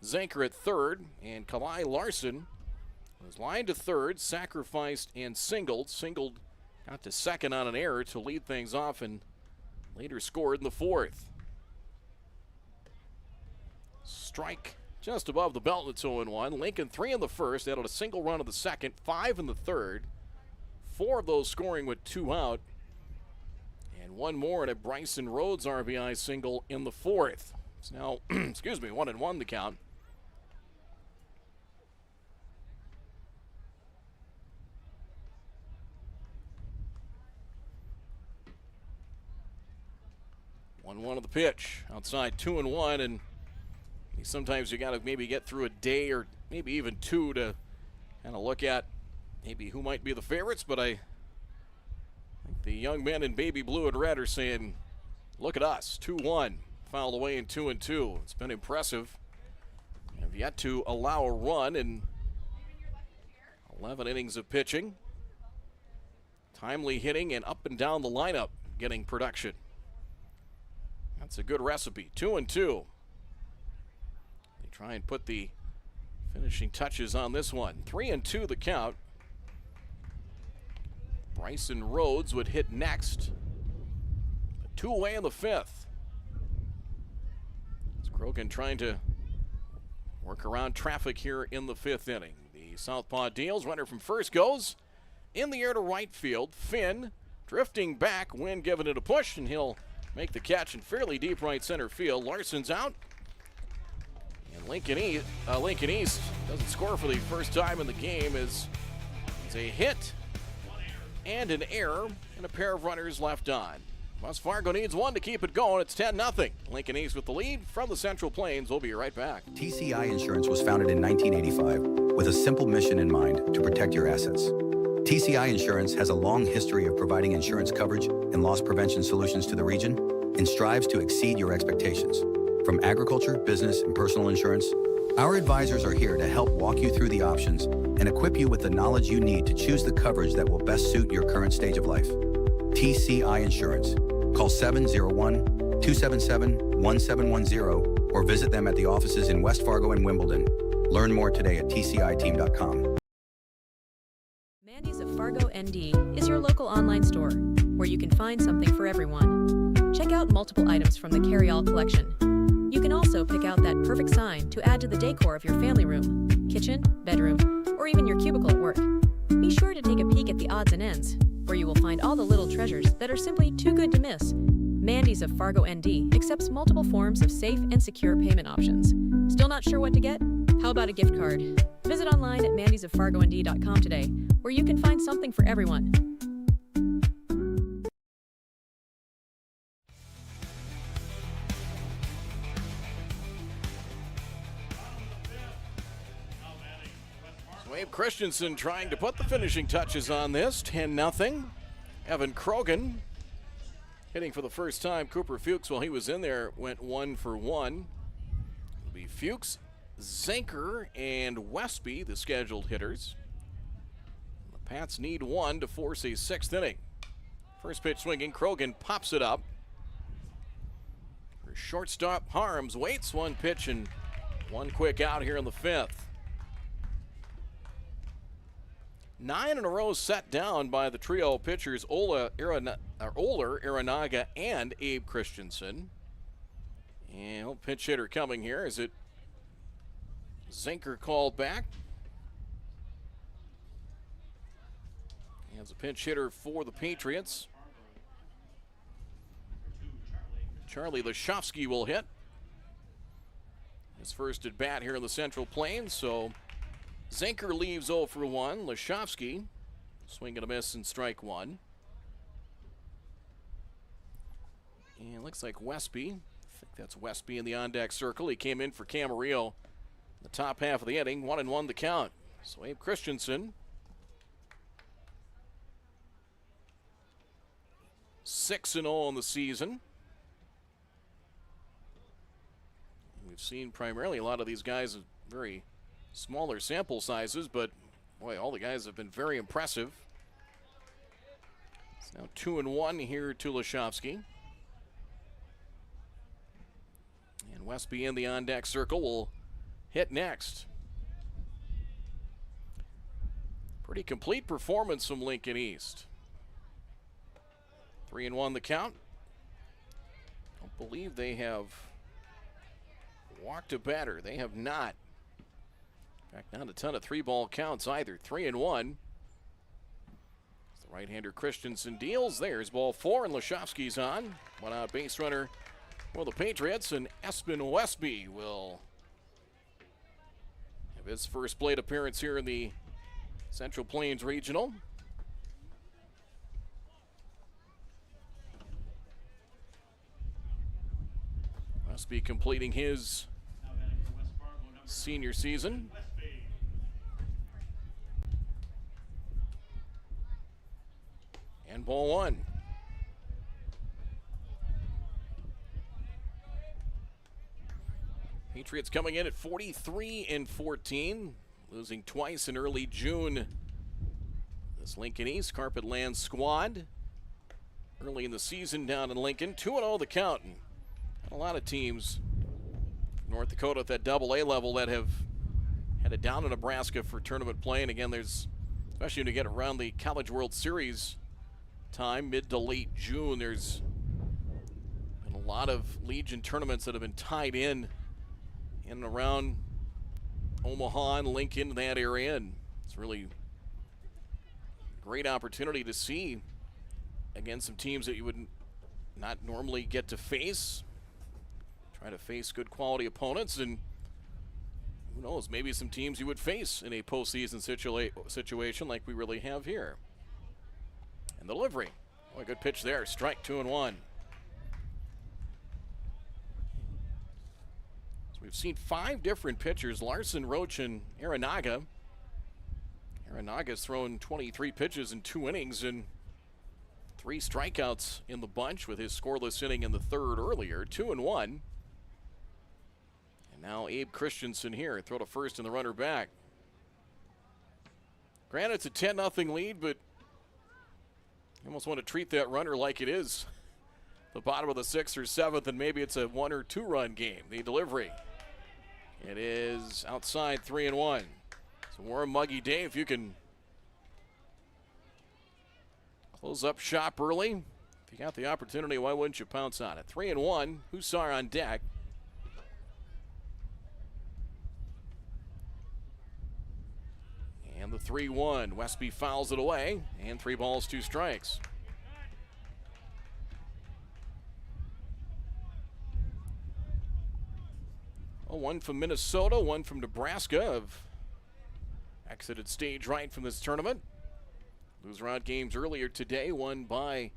Zenker at third, and Kalai Larson was lined to third, sacrificed and singled. Got to second on an error to lead things off and later scored in the fourth. Strike just above the belt, and it's 0-1. Lincoln 3 in the first, added a single run of the second, 5 in the third. 4 of those scoring with 2 out. And 1 more and a Bryson Rhodes RBI single in the fourth. It's now, 1-1 the count. One of the pitch. Outside 2-1, and sometimes you got to maybe get through a day or maybe even 2 to kind of look at maybe who might be the favorites, but I think the young men in baby blue and red are saying, look at us, 2-1, fouled away in 2-2. It's been impressive. Have yet to allow a run in 11 innings of pitching. Timely hitting and up and down the lineup getting production. That's a good recipe. 2-2. They try and put the Finishing touches on this one. 3-2 the count. Bryson Rhodes would hit next. 2 away in the 5th. It's Krogan trying to work around traffic here in the 5th inning. The southpaw deals. Runner from first goes in the air to right field. Finn drifting back. Wynn giving it a push, and he'll make the catch in fairly deep right center field. Larson's out. And Lincoln East doesn't score for the first time in the game as it's a hit and an error and a pair of runners left on. West Fargo needs one to keep it going. It's 10-0. Lincoln East with the lead from the Central Plains. We'll be right back. TCI Insurance was founded in 1985 with a simple mission in mind to protect your assets. TCI Insurance has a long history of providing insurance coverage and loss prevention solutions to the region and strives to exceed your expectations. From agriculture, business, and personal insurance, our advisors are here to help walk you through the options and equip you with the knowledge you need to choose the coverage that will best suit your current stage of life. TCI Insurance. Call 701-277-1710 or visit them at the offices in West Fargo and Wimbledon. Learn more today at tciteam.com. Mandy's of Fargo ND is your local online store where you can find something for everyone. Check out multiple items from the carry-all collection. You can also pick out that perfect sign to add to the decor of your family room, kitchen, bedroom, or even your cubicle at work. Be sure to take a peek at the odds and ends, where you will find all the little treasures that are simply too good to miss. Mandy's of Fargo ND accepts multiple forms of safe and secure payment options. Still not sure what to get? How about a gift card? Visit online at mandysoffargond.com today, where you can find something for everyone. Wade Christensen trying to put the finishing touches on this. 10-0. Evan Krogan hitting for the first time. Cooper Fuchs, while he was in there, went 1 for 1. It'll be Fuchs, Zenker, and Westby, the scheduled hitters. The Pats need one to force a 6th inning. First pitch swinging, Krogan pops it up. For shortstop, Harms waits 1 pitch and 1 quick out here in the 5th. 9 in a row set down by the trio of pitchers, Oler, Aranaga, and Abe Christensen. And pinch hitter coming here. Is it Zenker called back? As a pinch hitter for the Patriots. Charlie Lashofsky will hit. His first at bat here in the Central Plains, so Zenker leaves 0 for 1. Lashofsky, swing and a miss and strike 1. And it looks like Westby. I think that's Westby in the on-deck circle. He came in for Camarillo in the top half of the inning. 1-1 the count. So Abe Christensen, 6-0 in the season. We've seen primarily a lot of these guys with very smaller sample sizes, but boy, all the guys have been very impressive. It's now 2-1 here to Lashofsky. And Westby in the on-deck circle will hit next. Pretty complete performance from Lincoln East. 3-1 the count. Don't believe they have walked a batter. They have not. In fact, not a ton of 3-ball counts either. 3-1. The right-hander Christensen deals. There's ball 4, and Lashofsky's on. 1 out base runner for the Patriots, and Espen Westby will have his first plate appearance here in the Central Plains Regional. Westby completing his senior season. And ball 1. Patriots coming in at 43-14, losing twice in early June. This Lincoln East Carpet Land squad early in the season down in Lincoln. 2-0 the count. And a lot of teams from North Dakota at that AA level that have headed down to Nebraska for tournament play. And again, there's, especially when you get around the College World Series time, mid to late June, there's been a lot of Legion tournaments that have been tied in and around Omaha and Lincoln, that area. And it's really a great opportunity to see, again, some teams that you would not normally get to face. Try to face good quality opponents, and who knows, maybe some teams you would face in a postseason situation like we really have here. And the delivery. Oh, a good pitch there. Strike 2-1. So we've seen 5 different pitchers: Larson, Roach, and Aranaga. Aranaga's thrown 23 pitches in 2 innings and 3 strikeouts in the bunch, with his scoreless inning in the 3rd earlier. 2-1. Now Abe Christensen here, throw to first and the runner back. Granted, it's a 10-0 lead, but you almost want to treat that runner like it is the bottom of the 6th or 7th, and maybe it's a 1 or 2 run game. The delivery. It is outside, 3-1. It's a warm, muggy day. If you can close up shop early, if you got the opportunity, why wouldn't you pounce on it? 3-1. Hussar on deck. And the 3-1. Westby fouls it away, and 3 balls, 2 strikes. Oh, 1 from Minnesota, 1 from Nebraska have exited stage right from this tournament. Loser out games earlier today, won by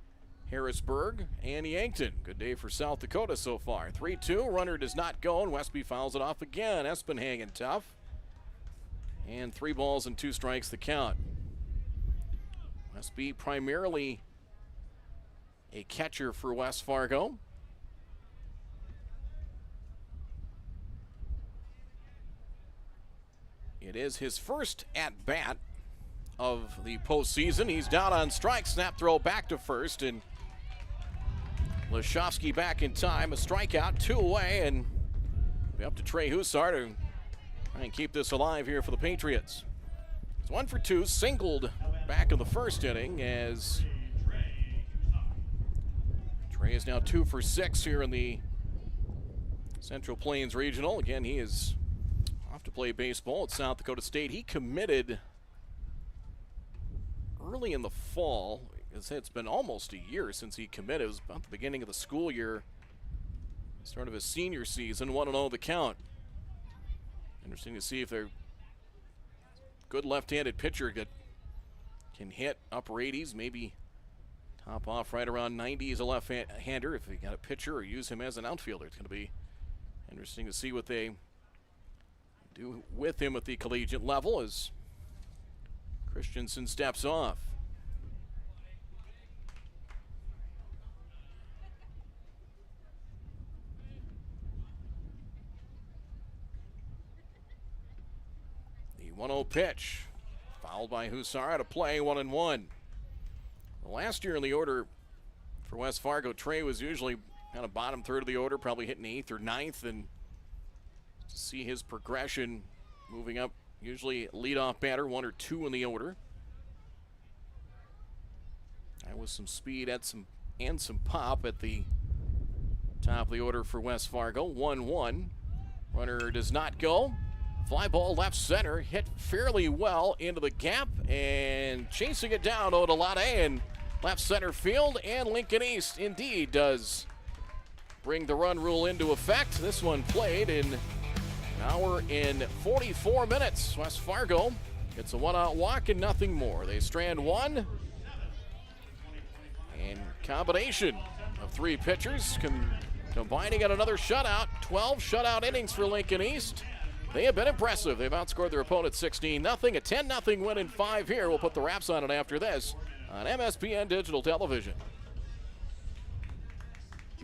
Harrisburg and Yankton. Good day for South Dakota so far. 3-2, runner does not go, and Westby fouls it off again. Espen hanging tough. And 3 balls and 2 strikes the count. Westby primarily a catcher for West Fargo. It is his first at-bat of the postseason. He's down on strike. Snap throw back to first, and Lashovsky back in time. A strikeout, 2 away, and be up to Trey Hussar to try and keep this alive here for the Patriots. It's 1 for 2, singled back in the first inning, as Trey is now 2 for 6 here in the Central Plains Regional. Again, he is off to play baseball at South Dakota State. He committed early in the fall. It's been almost a year since he committed. It was about the beginning of the school year, start of his senior season. 1-0 the count. Interesting to see if they're good left-handed pitcher that can hit upper 80s, maybe top off right around 90 as a left-hander. If they got a pitcher or use him as an outfielder, it's going to be interesting to see what they do with him at the collegiate level as Christensen steps off. The 1-0 pitch, fouled by Hussar, out of play, 1-1. Well, last year in the order for West Fargo, Trey was usually kind of bottom third of the order, probably hitting 8th or 9th, and to see his progression moving up, usually leadoff batter, 1 or 2 in the order. That was some speed and some pop at the top of the order for West Fargo. 1-1. Runner does not go. Fly ball left center, hit fairly well into the gap, and chasing it down, Odalade in left center field, and Lincoln East indeed does bring the run rule into effect. This one played in an hour and 44 minutes. West Fargo gets a 1-out walk and nothing more. They strand 1, and combination of 3 pitchers combining at another shutout. 12 shutout innings for Lincoln East. They have been impressive. They've outscored their opponent 16-0. A 10-0 win in 5 here. We'll put the wraps on it after this on MSPN Digital Television.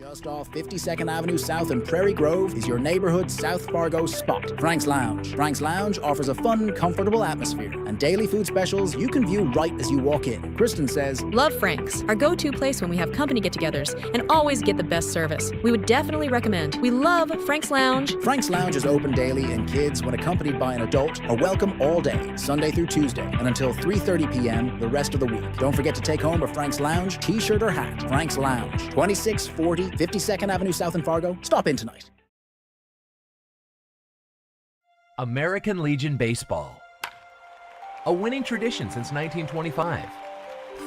Just off 52nd Avenue South in Prairie Grove is your neighborhood South Fargo spot, Frank's Lounge. Frank's Lounge offers a fun, comfortable atmosphere and daily food specials you can view right as you walk in. Kristen says, Love Frank's, our go-to place when we have company get-togethers, and always get the best service. We would definitely recommend. We love Frank's Lounge. Frank's Lounge is open daily and kids, when accompanied by an adult, are welcome all day, Sunday through Tuesday, and until 3:30 p.m. the rest of the week. Don't forget to take home a Frank's Lounge t-shirt or hat. Frank's Lounge, 2640 52nd Avenue South in Fargo. Stop in tonight. American Legion Baseball. A winning tradition since 1925.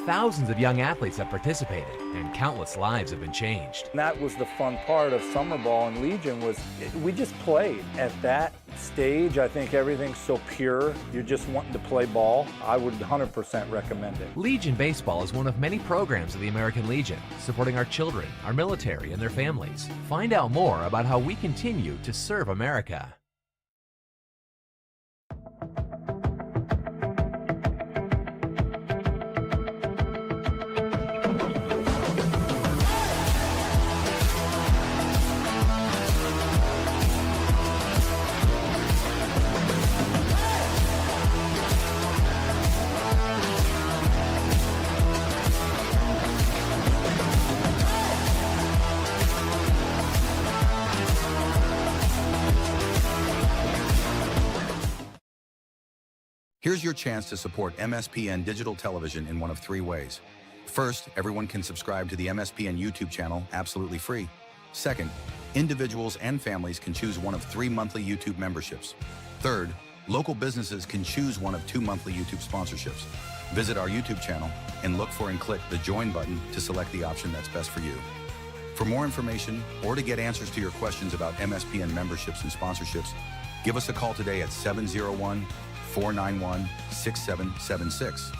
Thousands of young athletes have participated, and countless lives have been changed. And that was the fun part of summer ball and Legion was we just played. At that stage, I think everything's so pure. You're just wanting to play ball. I would 100% recommend it. Legion Baseball is one of many programs of the American Legion, supporting our children, our military, and their families. Find out more about how we continue to serve America. Here's your chance to support MSPN Digital Television in one of three ways. First, everyone can subscribe to the MSPN YouTube channel absolutely free. Second, individuals and families can choose one of 3 monthly YouTube memberships. Third, local businesses can choose one of 2 monthly YouTube sponsorships. Visit our YouTube channel and look for and click the Join button to select the option that's best for you. For more information or to get answers to your questions about MSPN memberships and sponsorships, give us a call today at 701-491-6776.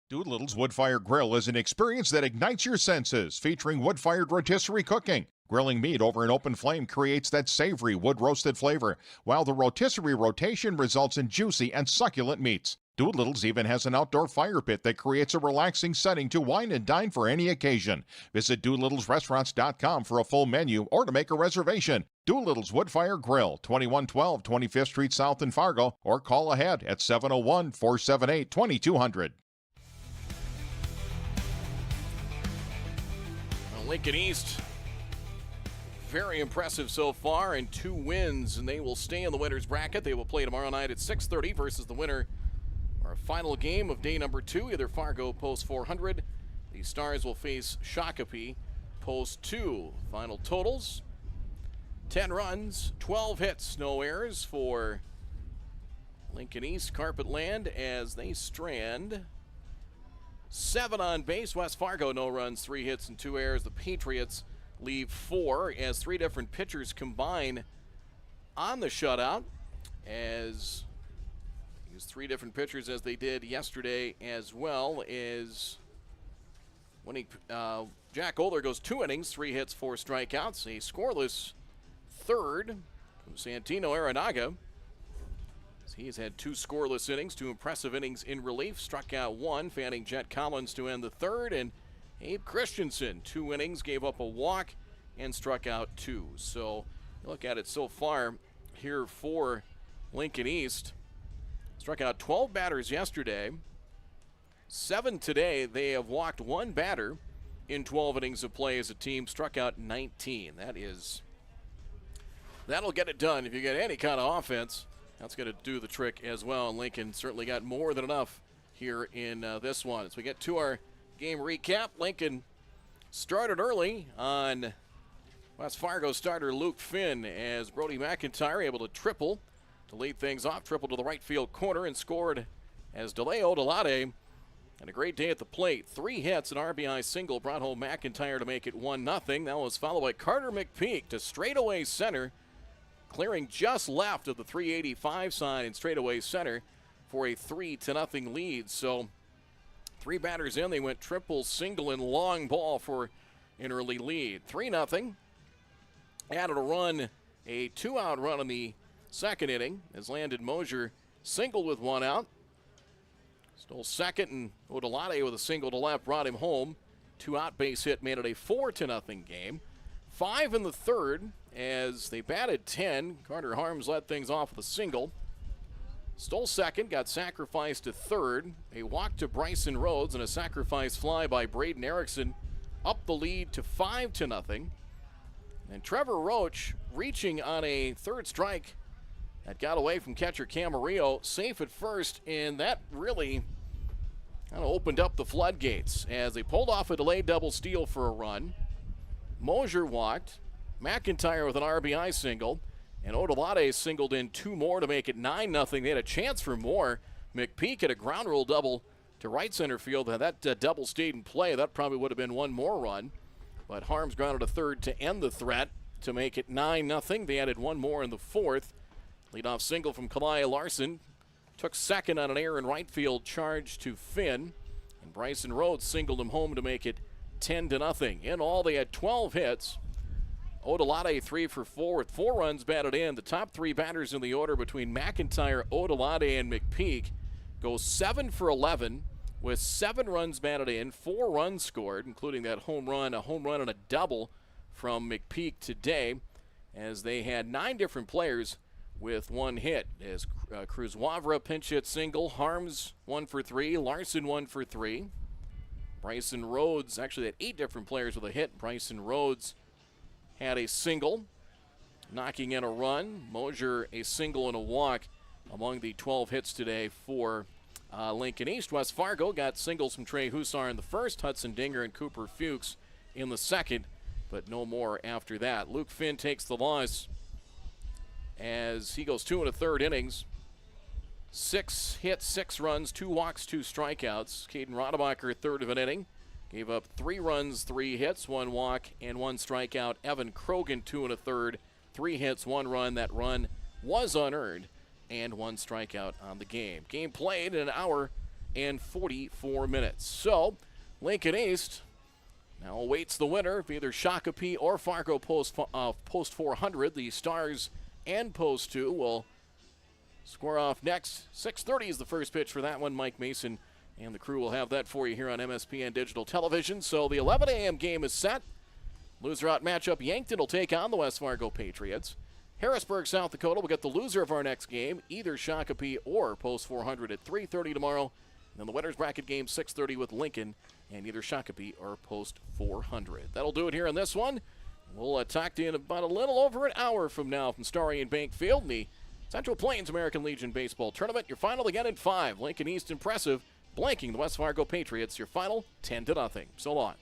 Doolittle's Wood-Fire Grill is an experience that ignites your senses, featuring wood-fired rotisserie cooking. Grilling meat over an open flame creates that savory wood-roasted flavor, while the rotisserie rotation results in juicy and succulent meats. Doolittle's even has an outdoor fire pit that creates a relaxing setting to wine and dine for any occasion. Visit DoolittlesRestaurants.com for a full menu or to make a reservation. Doolittle's Wood-Fire Grill, 2112 25th Street South in Fargo, or call ahead at 701-478-2200. Lincoln East, very impressive so far, and 2 wins, and they will stay in the winner's bracket. They will play tomorrow night at 6:30 versus the winner. Our final game of day number 2, either Fargo post 400. The Stars will face Shakopee post 2. Final totals: 10 runs, 12 hits, no errors for Lincoln East Carpet Land as they strand 7 on base. West Fargo, no runs, 3 hits, and 2 errors. The Patriots leave 4 as 3 different pitchers combine on the shutout, as use 3 different pitchers as they did yesterday, as well as winning. Jack Oler goes 2 innings, 3 hits, 4 strikeouts. A scoreless third from Santino Aranaga. He has had 2 scoreless innings, 2 impressive innings in relief. Struck out 1, fanning Jet Collins to end the third. And Abe Christensen, 2 innings, gave up a walk and struck out 2. So look at it so far here for Lincoln East. Struck out 12 batters yesterday, 7 today. They have walked 1 batter in 12 innings of play as a team. Struck out 19. That'll get it done. If you get any kind of offense, that's going to do the trick as well. And Lincoln certainly got more than enough here in this one. As we get to our game recap, Lincoln started early on West Fargo starter Luke Finn, as Brody McIntyre able to triple to lead things off. Triple to the right field corner and scored as DeLeo Delade had a great day at the plate. 3 hits, an RBI single brought home McIntyre to make it 1-0. That was followed by Carter McPeak to straightaway center, clearing just left of the 385 sign in straightaway center for a 3-0 lead. So 3 batters in, they went triple, single, and long ball for an early lead. 3-0. Added a run, a 2-out run in the second inning as Landon Mosier singled with 1 out. Stole second, and Odolade with a single to left brought him home. 2-out base hit made it a 4-0 game. 5 in the third as they batted 10. Carter Harms led things off with a single. Stole second, got sacrificed to third. A walk to Bryson Rhodes and a sacrifice fly by Braden Erickson up the lead to 5-0. And Trevor Roach reaching on a third strike that got away from catcher Camarillo, safe at first, and that really kind of opened up the floodgates as they pulled off a delayed double steal for a run. Mosier walked, McIntyre with an RBI single, and Odolade singled in 2 more to make it 9-0. They had a chance for more. McPeak had a ground rule double to right center field. Had that double stayed in play, that probably would have been 1 more run. But Harms grounded a third to end the threat to make it 9-0. They added 1 more in the fourth. Leadoff single from Kalai Larson. Took second on an error in right field charge to Finn. And Bryson Rhodes singled him home to make it 10-0. In all, they had 12 hits. Odolade 3 for 4 with 4 runs batted in. The top 3 batters in the order between McIntyre, Odolade, and McPeak go 7 for 11 with 7 runs batted in, 4 runs scored, including that home run, a home run and a double from McPeak today, as they had 9 different players with 1 hit. As Cruz Wavra pinch hit single, Harms 1 for 3, Larson 1 for 3. Bryson Rhodes actually had 8 different players with a hit. Bryson Rhodes had a single, knocking in a run. Mosier a single and a walk among the 12 hits today for Lincoln East. West Fargo got singles from Trey Hussar in the first, Hudson Dinger and Cooper Fuchs in the second, but no more after that. Luke Finn takes the loss as he goes 2 1/3 innings. 6 hits, 6 runs, 2 walks, 2 strikeouts. Caden Rademacher, third of an inning, gave up 3 runs, 3 hits, 1 walk, and 1 strikeout. Evan Krogan, 2 1/3, 3 hits, 1 run. That run was unearned, and 1 strikeout on the game. Game played in 1 hour and 44 minutes. So, Lincoln East now awaits the winner of either Shakopee or Fargo Post 400. The Stars and Post 2 will square off next. 6:30 is the first pitch for that one. Mike Mason and the crew will have that for you here on MSPN Digital Television. So the 11 a.m. game is set. Loser out matchup, Yankton will take on the West Fargo Patriots. Harrisburg, South Dakota will get the loser of our next game, either Shakopee or Post 400 at 3:30 tomorrow. And then the winner's bracket game, 6:30 with Lincoln and either Shakopee or Post 400. That'll do it here on this one. We'll talk to you in about a little over an hour from now from Starion Bank Field in the Central Plains American Legion Baseball Tournament. Your final again in 5. Lincoln East impressive, blanking the West Fargo Patriots. Your final 10-0. So long.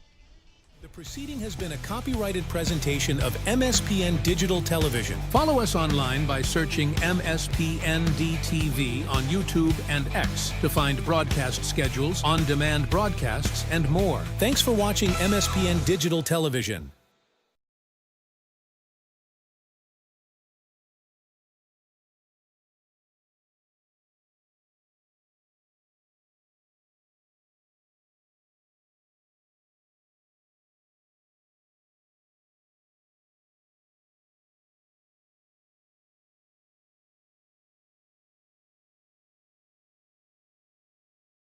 The proceeding has been a copyrighted presentation of MSPN Digital Television. Follow us online by searching MSPN-DTV on YouTube and X to find broadcast schedules, on-demand broadcasts, and more. Thanks for watching MSPN Digital Television.